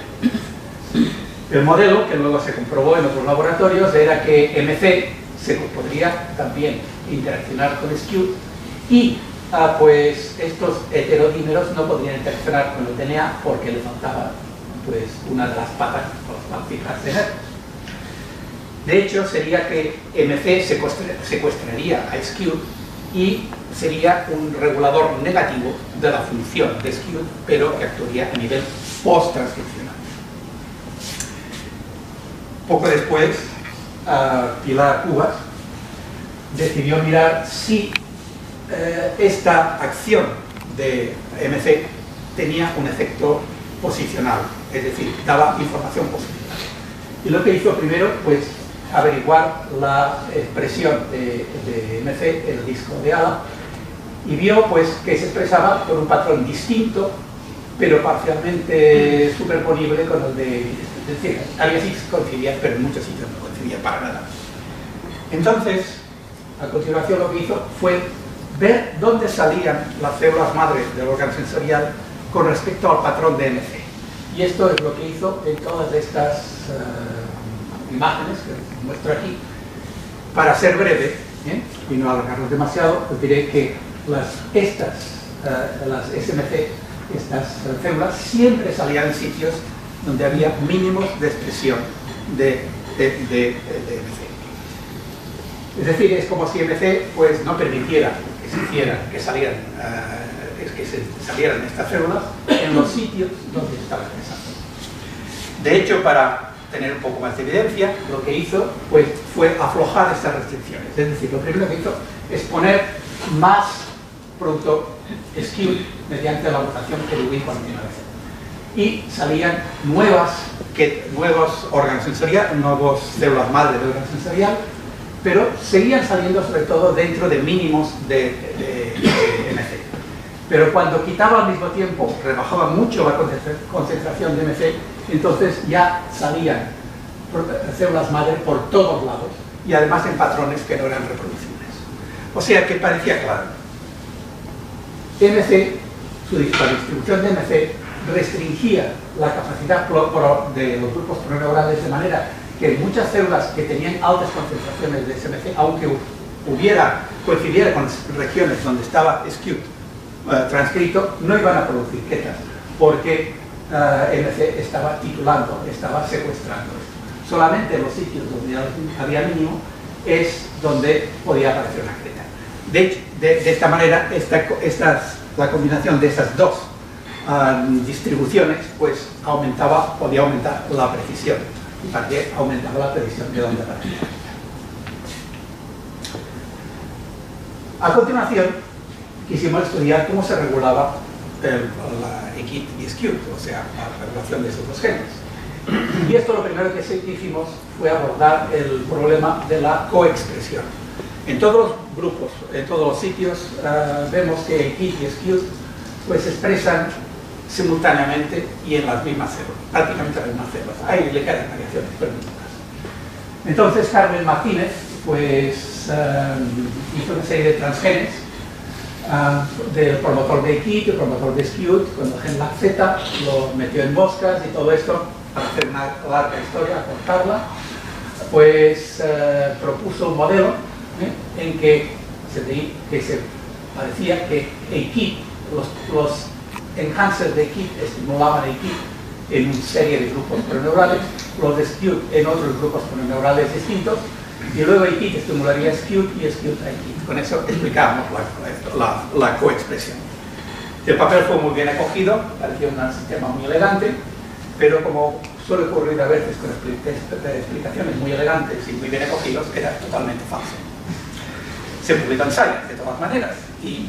El modelo, que luego se comprobó en otros laboratorios, era que MC se podría también interaccionar con SKU y pues estos heterodímeros no podrían interaccionar con el DNA porque le faltaba pues, una de las patas para fijarse en él. De hecho, sería que MC secuestraría a SKU y sería un regulador negativo de la función de SKU, pero que actuaría a nivel post-transcripcional. Poco después, Pilar Cubas decidió mirar si esta acción de MC tenía un efecto posicional, es decir, daba información positiva. Y lo que hizo primero, pues, averiguar la expresión de MC en el disco de ALA y vio pues, que se expresaba con un patrón distinto, pero parcialmente superponible con el de... Es decir, había sitios que coincidían, pero en muchos sitios no coincidía para nada. Entonces, a continuación lo que hizo fue ver dónde salían las células madre del órgano sensorial con respecto al patrón de MC. Y esto es lo que hizo en todas estas imágenes que muestro aquí. Para ser breve, y no alargarlos demasiado, os diré que las SMC, estas células, siempre salían en sitios donde había mínimos de expresión de MC. Es decir, es como si MC pues, no permitiera que salieran estas células en los sitios donde estaban expresando. De hecho, para tener un poco más de evidencia, lo que hizo pues, fue aflojar estas restricciones. Es decir, lo primero que hizo es poner más producto SKU mediante la mutación que Lewin continuamente. Y salían nuevos órganos sensoriales, nuevas células madre del órgano sensorial, pero seguían saliendo sobre todo dentro de mínimos de MC. Pero cuando quitaba al mismo tiempo, rebajaba mucho la concentración de MC, entonces ya salían células madre por todos lados y además en patrones que no eran reproducibles. O sea que parecía claro. MC, la distribución de MC restringía la capacidad de los grupos proneurales de manera que muchas células que tenían altas concentraciones de SMC, aunque coincidiera con regiones donde estaba SKU transcrito, no iban a producir quetas porque MC estaba titulando, estaba secuestrando. Solamente en los sitios donde había mínimo es donde podía aparecer una creta. De hecho, de esta manera, la combinación de esas dos distribuciones pues podía aumentar la precisión, y también aumentaba la precisión de dónde aparecía. A continuación, quisimos estudiar cómo se regulaba la EKIT y SKU, o sea, la regulación de esos dos genes. Y esto lo primero que hicimos fue abordar el problema de la coexpresión. En todos los grupos, en todos los sitios, vemos que EKIT y SKU pues, se expresan simultáneamente y en las mismas células, prácticamente las mismas células. Ahí le quedan variaciones, pero no más. Entonces Carmen Martínez pues, hizo una serie de transgenes del promotor de EKIT, el promotor de SKU, con el gen LAC-Z, lo metió en moscas y todo esto, para hacer una larga historia, acortarla, pues propuso un modelo en que se parecía que EKIT, los enhancers de EKIT estimulaban EKIT en una serie de grupos proneurales, los de SKU en otros grupos proneurales distintos, Y luego IKIT estimularía SKUT y SKUT a IKIT. Con eso explicábamos la coexpresión. El papel fue muy bien acogido, parecía un sistema muy elegante, pero como suele ocurrir a veces con explicaciones muy elegantes y muy bien acogidos, era totalmente falso. Se publicó en Science, de todas maneras, y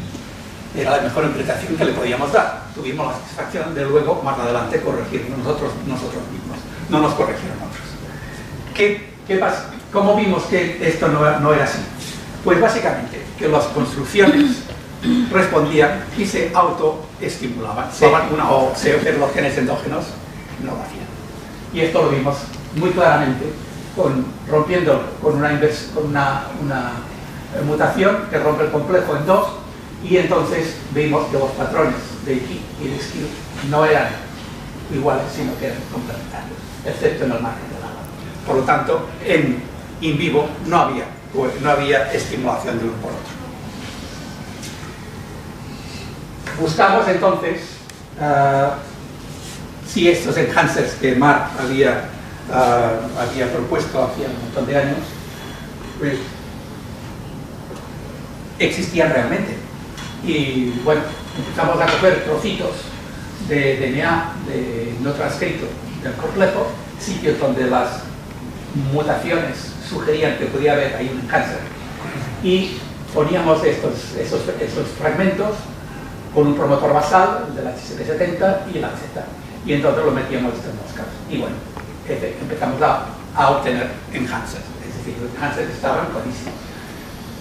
era la mejor interpretación que le podíamos dar. Tuvimos la satisfacción de luego, más adelante, corregirnos nosotros mismos. No nos corrigieron otros. ¿Qué pasa? ¿Cómo vimos que esto no era así? Pues básicamente que las construcciones respondían y se autoestimulaban. Pero los genes endógenos no lo hacían. Y esto lo vimos muy claramente rompiendo con una mutación que rompe el complejo en dos, y entonces vimos que los patrones de IKI y de SKU no eran iguales, sino que eran complementarios, excepto en el margen de ALA. Por lo tanto, en in vivo no había estimulación de uno por otro. Buscamos entonces si estos enhancers que Mark había propuesto hacía un montón de años, pues, existían realmente. Y bueno, empezamos a coger trocitos de DNA no transcrito del complejo, sitios donde las mutaciones sugerían que podía haber ahí un cáncer, y poníamos esos fragmentos con un promotor basal, el de la HSP70 y la Z, y entonces lo metíamos en estas moscas. Y bueno, empezamos a obtener enhancers, es decir, los enhancers estaban buenísimos.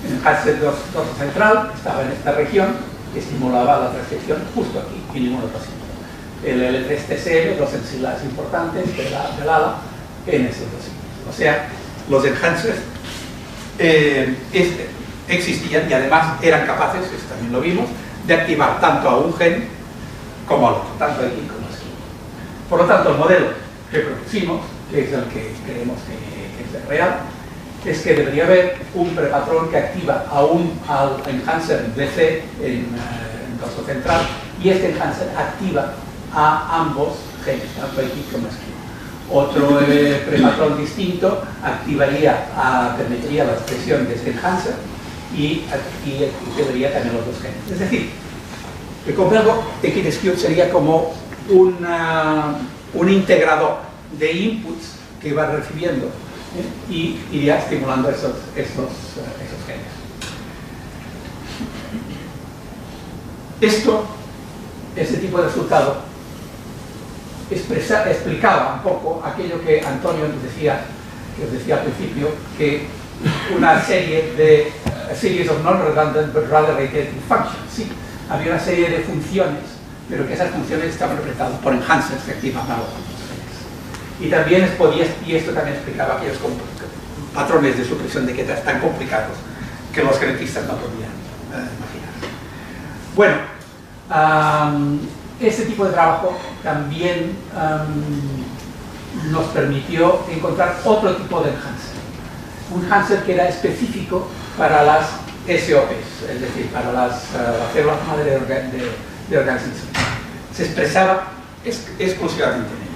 El enhancer dorso central estaba en esta región, que estimulaba la transcripción justo aquí, y ningún otro sitio. El L3-TCM, los enzimas importantes del ALA, en esos dos sitios. O sea, los enhancers existían y además eran capaces, esto también lo vimos, de activar tanto a un gen como al otro, tanto aquí como aquí. Por lo tanto, el modelo que propusimos, que es el que creemos que es el real, es que debería haber un prepatrón que activa al enhancer DC en dorso central, y este enhancer activa a ambos genes, tanto aquí como aquí. Otro prepatrón distinto permitiría la expresión de este enhancer y debería también los dos genes. Es decir, el complejo IKIT-SKU sería como un integrador de inputs que iba recibiendo y iría estimulando esos genes. Este tipo de resultado explicaba un poco aquello que Antonio nos decía, que os decía al principio, que una serie de series of non-redundant but rather reiterative functions. Sí, había una serie de funciones, pero que esas funciones estaban representadas por enhancers que activaban a los genes. Y también y esto también explicaba aquellos patrones de supresión de ketas tan complicados que los genetistas no podían imaginar. Bueno, este tipo de trabajo también nos permitió encontrar otro tipo de enhancer. Un enhancer que era específico para las SOPs, es decir, para las células madre de organismos. Se expresaba exclusivamente en ellas.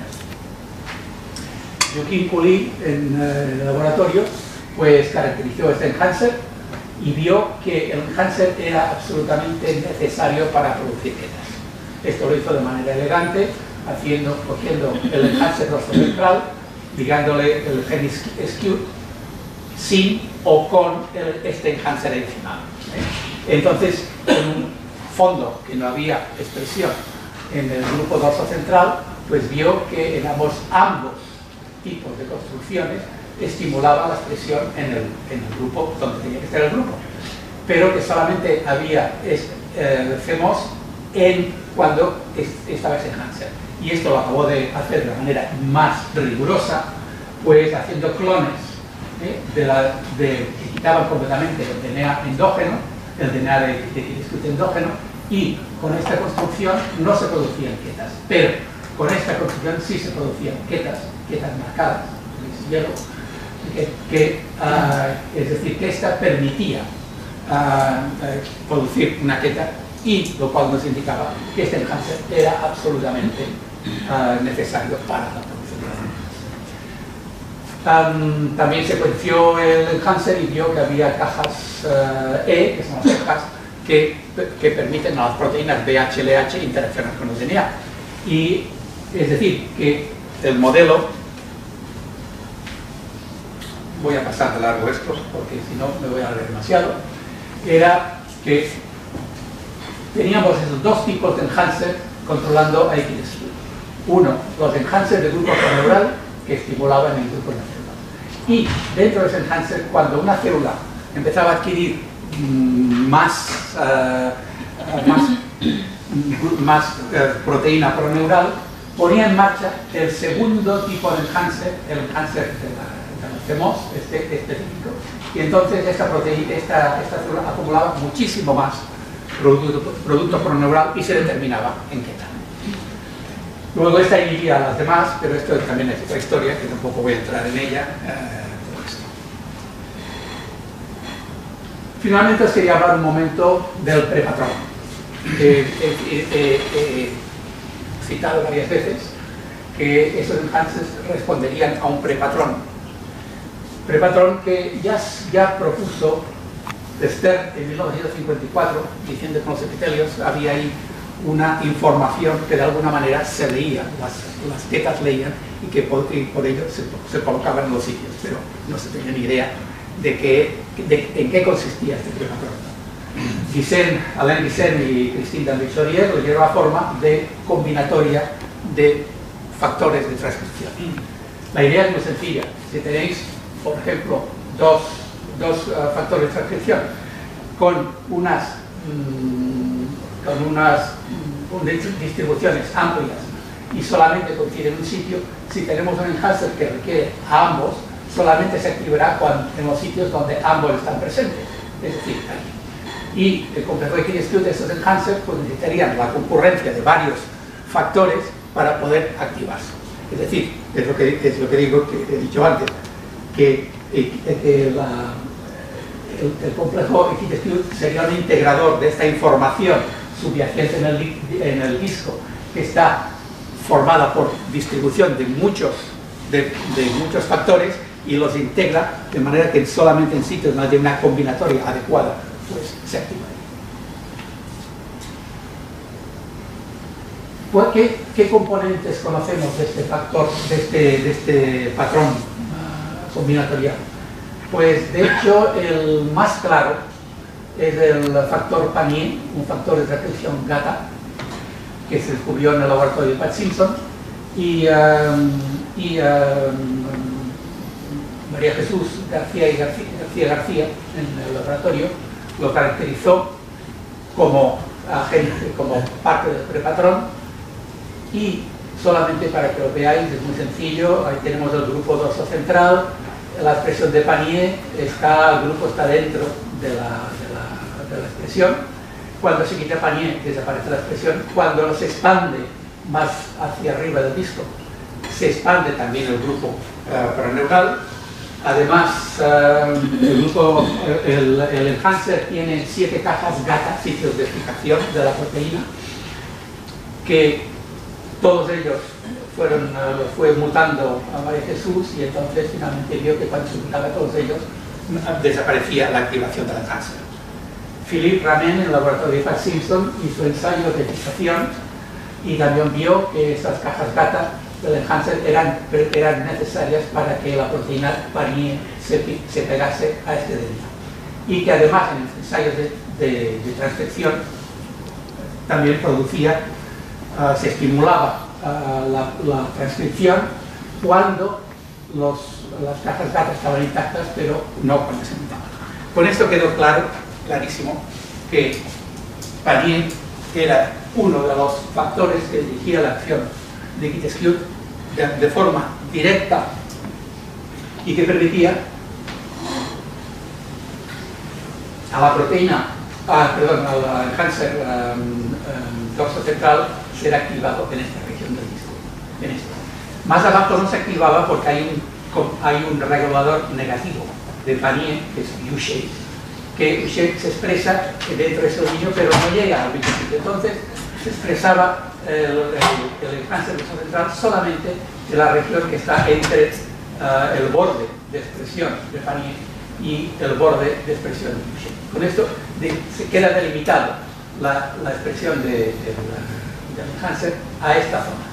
Joaquín Puli, en el laboratorio, pues caracterizó este enhancer y vio que el enhancer era absolutamente necesario para producir ketas. Esto lo hizo de manera elegante, cogiendo el enhancer dorso central, ligándole el gen SKU sin o con este enhancer adicional. Entonces, en un fondo que no había expresión en el grupo dorso central, pues vio que en ambos tipos de construcciones estimulaba la expresión en el grupo donde tenía que estar el grupo, pero que solamente había CMOS cuando estaba ese enhancer. Y esto lo acabó de hacer de manera más rigurosa, pues haciendo clones que quitaban completamente el DNA endógeno, el DNA de IKIT endógeno, y con esta construcción no se producían ketas, pero con esta construcción sí se producían ketas marcadas, es decir, que esta permitía producir una keta, y lo cual nos indicaba que este enhancer era absolutamente necesario para la producción de las También secuenció el enhancer y vio que había cajas E, que son las cajas que permiten a las proteínas VHLH interaccionar con el DNA. Y es decir, que el modelo, voy a pasar de largo esto porque si no me voy a leer demasiado, era que teníamos esos dos tipos de enhancer controlando a Equidestru. Uno, los enhancers de grupo neural que estimulaban el grupo neural. Y dentro de ese enhancer, cuando una célula empezaba a adquirir más proteína proneural, ponía en marcha el segundo tipo de enhancer, el enhancer de CMOS, específico, y entonces esta célula acumulaba muchísimo más producto proneural y se determinaba en qué tal. Luego esta inhibía a las demás, pero esto también es otra historia, que tampoco voy a entrar en ella. Finalmente os quería hablar un momento del prepatrón. He citado varias veces que esos enhancers responderían a un prepatrón. Prepatrón que ya propuso Stern en 1954, diciendo que en los epitelios había ahí una información que de alguna manera se leía, las tetas leían y que por ello se colocaban en los sitios, pero no se tenía ni idea de en qué consistía este prepatrón. Alain Guisserme y Christine Danville-Chaurier lo llevaron a forma de combinatoria de factores de transcripción. La idea es muy sencilla. Si tenéis, por ejemplo, dos factores de transcripción con unas distribuciones amplias y solamente coinciden en un sitio, si tenemos un enhancer que requiere a ambos, solamente se activará en los sitios donde ambos están presentes, es decir, aquí. Y el complejo de Equidestru de estos enhancers pues, necesitarían la concurrencia de varios factores para poder activarse. Es decir, es lo que digo, que he dicho antes, que el complejo Equidestru sería un integrador de esta información subyacente en el disco, que está formada por distribución de muchos factores y los integra de manera que solamente en sitios donde hay una combinatoria adecuada pues se activa. ¿Qué componentes conocemos de este factor, de este patrón combinatorial? Pues de hecho el más claro es el factor Panier, un factor de transcripción GATA, que se descubrió en el laboratorio de Pat Simpson, y María Jesús García García en el laboratorio lo caracterizó como agente, como parte del prepatrón, y solamente para que lo veáis es muy sencillo. Ahí tenemos el grupo dorso central, la expresión de Panier, el grupo está dentro de la expresión. Cuando se quita Panier desaparece la expresión. Cuando se expande más hacia arriba del disco se expande también el grupo proneural. Además el enhancer tiene 7 cajas GATA, sitios de fijación de la proteína, que todos ellos fue mutando a María Jesús, y entonces finalmente vio que cuando se mutaba a todos ellos desaparecía la activación del enhancer. Philippe Ramen en el laboratorio de Pat Simpson hizo ensayos de fijación y también vio que estas cajas GATA del enhancer eran necesarias para que la proteína Panier se pegase a este DNA, y que además en los ensayos de transcripción también se estimulaba la transcripción cuando las cajas GATA estaban intactas, pero no cuando se mutaban. Con esto quedó clarísimo que Panier era uno de los factores que dirigía la acción de Equidestru de forma directa y que permitía a la proteína, al enhancer dorso central ser activado en esta región del disco. Más abajo no se activaba porque hay un regulador negativo de Panier, que es U-shape, que U-shape se expresa dentro de ese dominio pero no llega al bicho. Entonces se expresaba el enhancer dorso central solamente de la región que está entre el borde de expresión de Panier y el borde de expresión de Boucher. Con esto se queda delimitado la expresión del Enhancer a esta zona.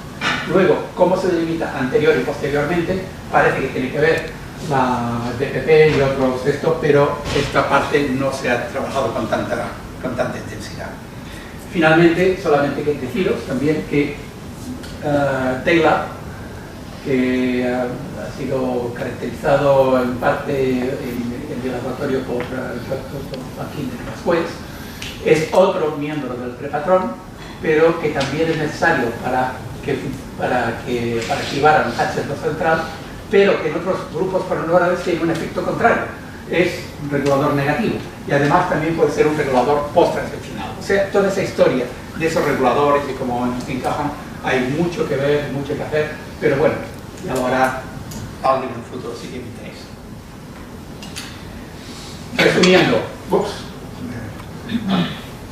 Luego, cómo se delimita anterior y posteriormente, parece que tiene que ver la DPP y otros esto, pero esta parte no se ha trabajado con tanta intensidad. Finalmente, solamente que deciros también que Taylor, que ha sido caracterizado en parte en el laboratorio por Joaquín de Pascuez, es otro miembro del prepatrón, pero que también es necesario para activar el Hatcher central, pero que en otros grupos paranormales tiene un efecto contrario, es un regulador negativo, y además también puede ser un regulador post-transcripcional. O sea, toda esa historia de esos reguladores y cómo encajan, hay mucho que ver, mucho que hacer, pero bueno, ya lo hará alguien en el futuro si tiene interés.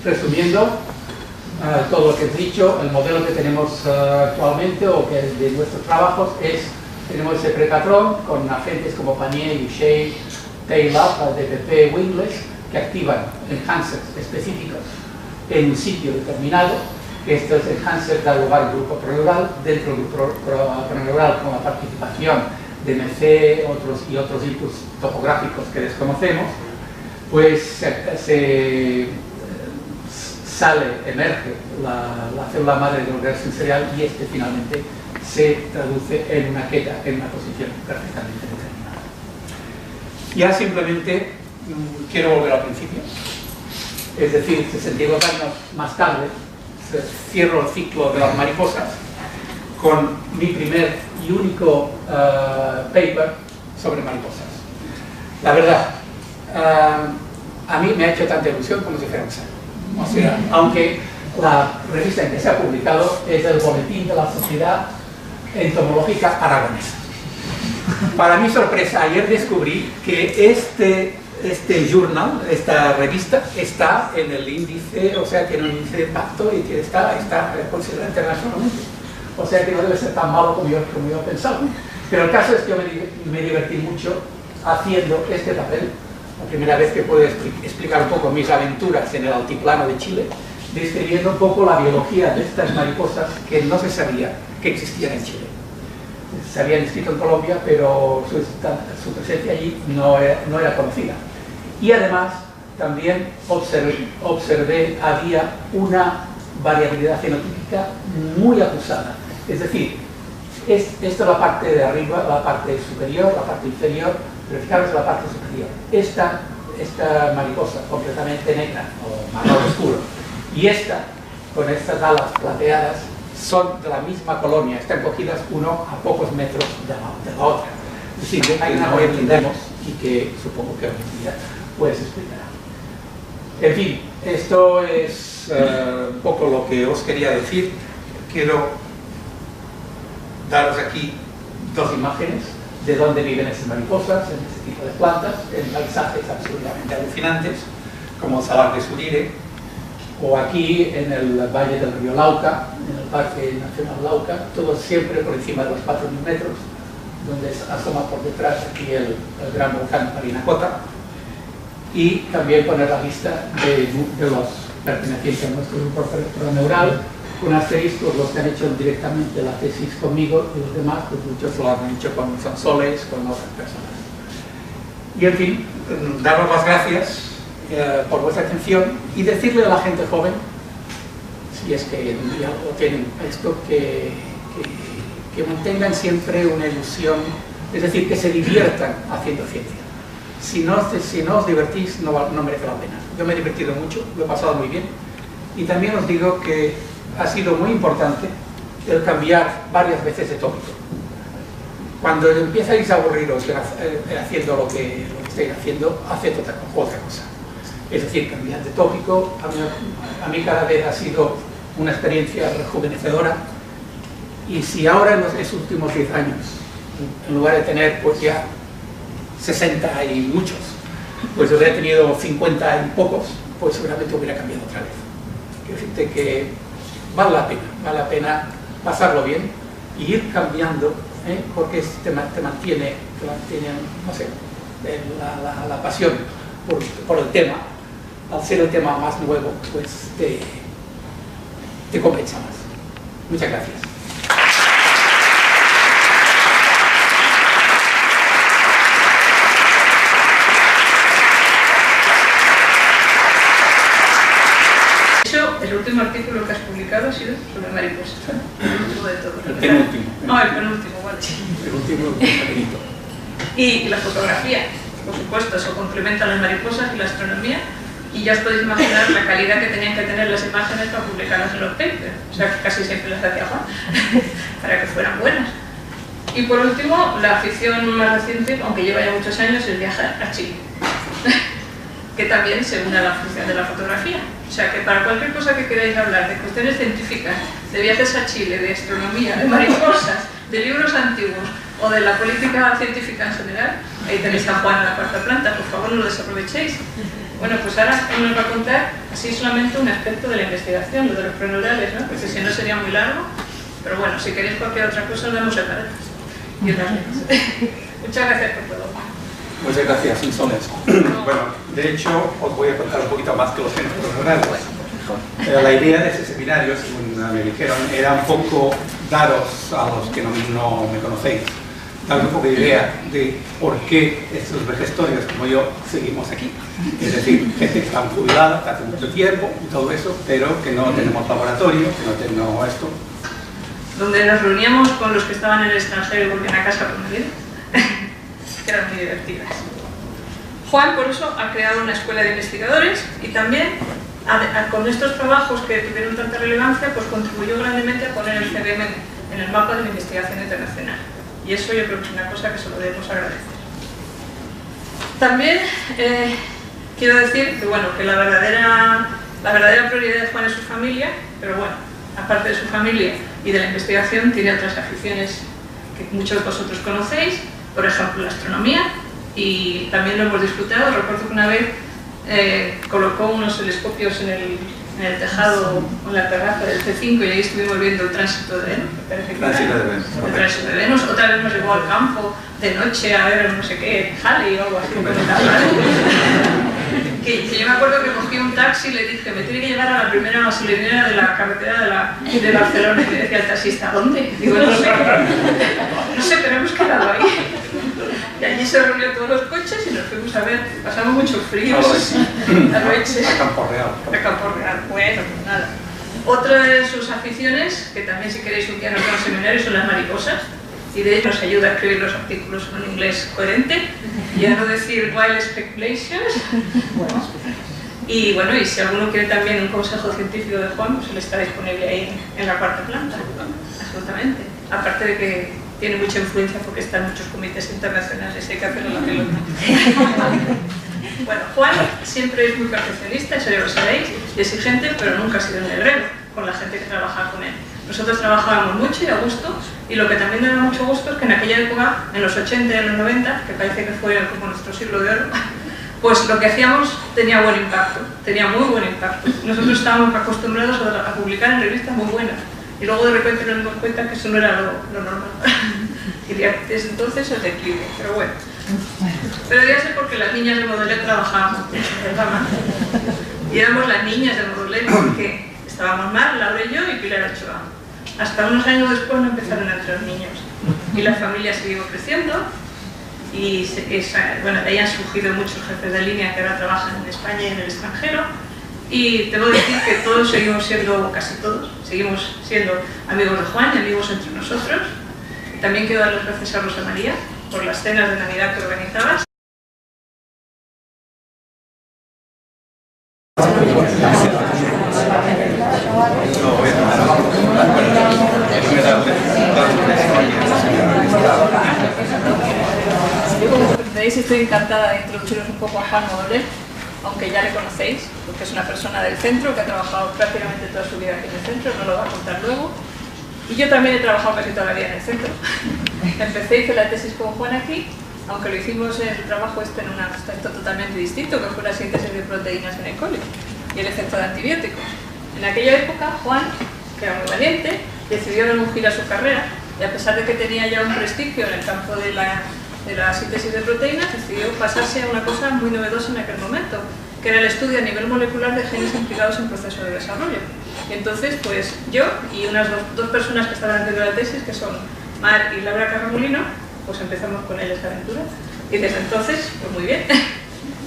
Resumiendo todo lo que he dicho, el modelo que tenemos actualmente o que es de nuestros trabajos es, tenemos ese prepatrón con agentes como Panier, Boucher, Taylor, DPP, Wingless, que activan enhancers específicos en un sitio determinado. Estos enhancers dan lugar al grupo proneural, dentro del grupo proneural con la participación de MC y otros inputs topográficos que desconocemos, pues emerge la célula madre del organismo sensorial y este finalmente se traduce en una queta, en una posición perfectamente determinada. Ya simplemente quiero volver al principio, es decir, 62 años más tarde cierro el ciclo de las mariposas con mi primer y único paper sobre mariposas. La verdad, a mí me ha hecho tanta ilusión como si fuera un santo. O sea, aunque la revista en que se ha publicado es el Boletín de la Sociedad Entomológica Aragonesa. Para mi sorpresa, ayer descubrí que este journal, esta revista, está en el índice, o sea, tiene un índice de impacto y que está considerado internacionalmente. O sea, que no debe ser tan malo como yo pensaba. Pero el caso es que yo me divertí mucho haciendo este papel. La primera vez que puedo explicar un poco mis aventuras en el altiplano de Chile, describiendo un poco la biología de estas mariposas que no se sabía que existían en Chile. Se habían descrito en Colombia, pero su presencia allí no era conocida. Y además, también observé había una variabilidad fenotípica muy acusada. Es decir, esta es la parte de arriba, la parte superior, la parte inferior, pero fijaros la parte superior. Esta mariposa completamente negra o marrón oscuro y esta con estas alas plateadas son de la misma colonia, están cogidas uno a pocos metros de la otra. Es decir, hay una que entendemos y que supongo que hoy en día pues explicará. En fin, esto es un poco lo que os quería decir. Quiero daros aquí dos imágenes de dónde viven esas mariposas, en este tipo de plantas, en paisajes absolutamente alucinantes, como el Salar de Surire, o aquí en el valle del río Lauca, en el Parque Nacional Lauca, todo siempre por encima de los 4.000 metros, donde asoma por detrás aquí el gran volcán Parinacota, y también poner la lista de los pertenecientes a nuestro grupo proneural, con asteriscos los que han hecho directamente la tesis conmigo y los demás, pues muchos lo han hecho con Sonsoles, con otras personas. Y en fin, daros las gracias por vuestra atención y decirle a la gente joven, si es que ya lo tienen esto, que mantengan siempre una ilusión, es decir, que se diviertan haciendo ciencia. Si no os divertís, no merece la pena. Yo me he divertido mucho, lo he pasado muy bien, y también os digo que ha sido muy importante el cambiar varias veces de tópico. Cuando empiezais a aburriros haciendo lo que estáis haciendo, haced otra cosa. Es decir, cambiar de tópico. A mí cada vez ha sido una experiencia rejuvenecedora, y si ahora en los últimos 10 años, en lugar de tener pues ya 60 y muchos, pues hubiera tenido 50 y pocos, pues seguramente hubiera cambiado otra vez. Quiero decirte que vale la pena pasarlo bien y ir cambiando porque te mantiene, no sé, la pasión por el tema. Al ser el tema más nuevo, pues te compensa más. Muchas gracias. El último artículo que has publicado ha sido sobre mariposas. El penúltimo. No, el penúltimo, vale. El último pequeñito. Y la fotografía, por supuesto, eso complementa las mariposas y la astronomía. Y ya os podéis imaginar la calidad que tenían que tener las imágenes para publicarlas en los papers. O sea, que casi siempre las hacía Juan, para que fueran buenas. Y por último, la afición más reciente, aunque lleva ya muchos años, es viajar a Chile. Que también se une a la afición de la fotografía. O sea, que para cualquier cosa que queráis hablar, de cuestiones científicas, de viajes a Chile, de astronomía, de mariposas, de libros antiguos o de la política científica en general, ahí tenéis a Juan en la cuarta planta, por favor no lo desaprovechéis. Bueno, pues ahora nos va a contar así solamente un aspecto de la investigación, lo de los preneurales, ¿no? Porque si no sería muy largo, pero bueno, si queréis cualquier otra cosa, os damos el para y otras veces. Muchas gracias por todo. Muchas gracias, Insoles. Bueno, de hecho, os voy a contar un poquito más que los centros preneurales. La idea de ese seminario, según me dijeron, era un poco daros a los que no me conocéis, daros un poco de idea de por qué estos vegetarios como yo seguimos aquí. Es decir, gente que está jubilada hace mucho tiempo y todo eso, pero que no tenemos laboratorio, que no tenemos esto. Donde nos reuníamos con los que estaban en el extranjero y volvían a casa por medio, que eran muy divertidas. Juan, por eso, ha creado una escuela de investigadores y también, con estos trabajos que tuvieron tanta relevancia, pues contribuyó grandemente a poner el CBM en el mapa de la investigación internacional. Y eso yo creo que es una cosa que se lo debemos agradecer. También quiero decir que, bueno, que la verdadera prioridad de Juan es su familia, pero bueno, aparte de su familia y de la investigación, tiene otras aficiones que muchos de vosotros conocéis, por ejemplo, la astronomía, y también lo hemos disfrutado. Recuerdo que una vez colocó unos telescopios en el tejado, en la terraza del C5, y ahí estuvimos viendo el tránsito de Venus. El tránsito de Venus. Otra vez nos llevó al campo de noche a ver no sé qué, Halley o algo así. Que yo me acuerdo que cogí un taxi y le dije, me tiene que llevar a la primera gasolinera de la carretera de Barcelona. Y me decía el taxista, ¿dónde? Digo, no sé, pero hemos quedado ahí. Y allí se reunieron todos los coches y nos fuimos a ver. Pasamos mucho frío. A Campo Real. A Campo Real. Bueno, pues nada. Otra de sus aficiones, que también si queréis un día nos vamos a seminario, son las mariposas. Y de hecho nos ayuda a escribir los artículos en un inglés coherente y a no decir wild speculations. Y bueno, y si alguno quiere también un consejo científico de Juan, pues él está disponible ahí en la cuarta planta. Absolutamente. Aparte de que tiene mucha influencia porque está en muchos comités internacionales, hay que hacerlo la pelota. Bueno, Juan siempre es muy perfeccionista, eso ya lo sabéis, y exigente, pero nunca ha sido un negrero con la gente que trabaja con él. Nosotros trabajábamos mucho y a gusto, y lo que también me da mucho gusto es que en aquella época, en los 80 y en los 90, que parece que fue como nuestro siglo de oro, pues lo que hacíamos tenía buen impacto, tenía muy buen impacto. Nosotros estábamos acostumbrados a publicar en revistas muy buenas, y luego de repente nos dimos cuenta que eso no era lo normal. Y desde entonces el declive, pero bueno. Pero debe ser porque las niñas de Baudelaire trabajábamos mucho, ¿verdad? Y éramos las niñas de Baudelaire porque estábamos Mar, Laura y yo y Pilar Ochoa. Hasta unos años después no empezaron a entrar niños. Y la familia siguió creciendo y bueno, de ahí han surgido muchos jefes de línea que ahora trabajan en España y en el extranjero. Y debo decir que todos seguimos siendo, casi todos, seguimos siendo amigos de Juan y amigos entre nosotros. También quiero dar las gracias a Rosa María por las cenas de Navidad que organizabas. Estoy encantada de introduciros un poco a Juan Baudelaire, aunque ya le conocéis, porque es una persona del centro que ha trabajado prácticamente toda su vida aquí en el centro, no lo va a contar luego. Y yo también he trabajado casi toda la vida en el centro. Empecé, hice la tesis con Juan aquí, aunque lo hicimos el trabajo en un aspecto totalmente distinto, que fue la síntesis de proteínas en el coli y el efecto de antibióticos. En aquella época, Juan, que era muy valiente, decidió dar un giro a su carrera, y a pesar de que tenía ya un prestigio en el campo de la síntesis de proteínas, decidió pasarse a una cosa muy novedosa en aquel momento, que era el estudio a nivel molecular de genes implicados en procesos de desarrollo. Y entonces, pues yo y unas dos personas que estaban haciendo la tesis, que son Mar y Laura Carramolino, pues empezamos con ellas la aventura. Y desde entonces, pues muy bien.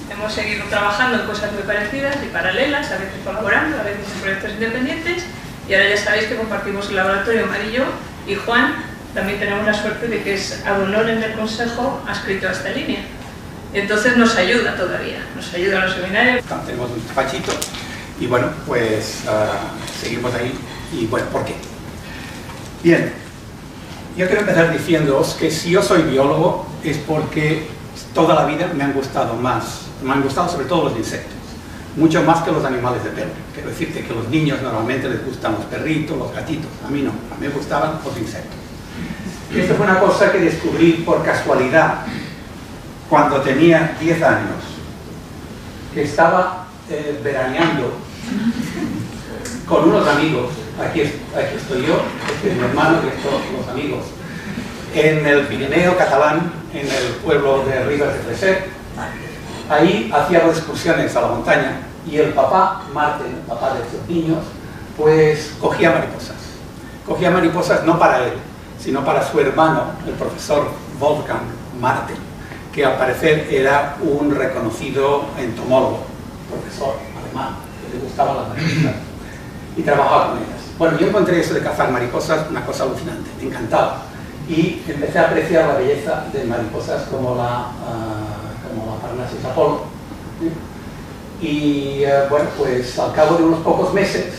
Hemos seguido trabajando en cosas muy parecidas y paralelas, a veces colaborando, a veces en proyectos independientes, y ahora ya sabéis que compartimos el laboratorio Mar y yo, y Juan también tenemos la suerte de que es ad honorem del Consejo adscrito a esta línea. Entonces nos ayuda todavía, nos ayuda en los seminarios. Tenemos un despachito y bueno, pues seguimos ahí. Y bueno, ¿por qué? Bien, yo quiero empezar diciéndoos que si yo soy biólogo es porque toda la vida me han gustado sobre todo los insectos, mucho más que los animales de pelo. Quiero decirte que a los niños normalmente les gustan los perritos, los gatitos, a mí no, a mí me gustaban los insectos. Y esto fue una cosa que descubrí por casualidad cuando tenía 10 años, que estaba veraneando con unos amigos, aquí estoy yo, este es mi hermano y estos los amigos, en el Pirineo catalán, en el pueblo de Ribes de Freser. Ahí hacíamos excursiones a la montaña y el papá, Marten, el papá de estos niños, pues cogía mariposas. Cogía mariposas no para él, sino para su hermano, el profesor Wolfgang Marten, que al parecer era un reconocido entomólogo, profesor alemán, que le gustaban las mariposas y trabajaba con ellas. Bueno, yo encontré eso de cazar mariposas una cosa alucinante, me encantaba. Y empecé a apreciar la belleza de mariposas como la Parnassus Apollo. Y bueno, pues al cabo de unos pocos meses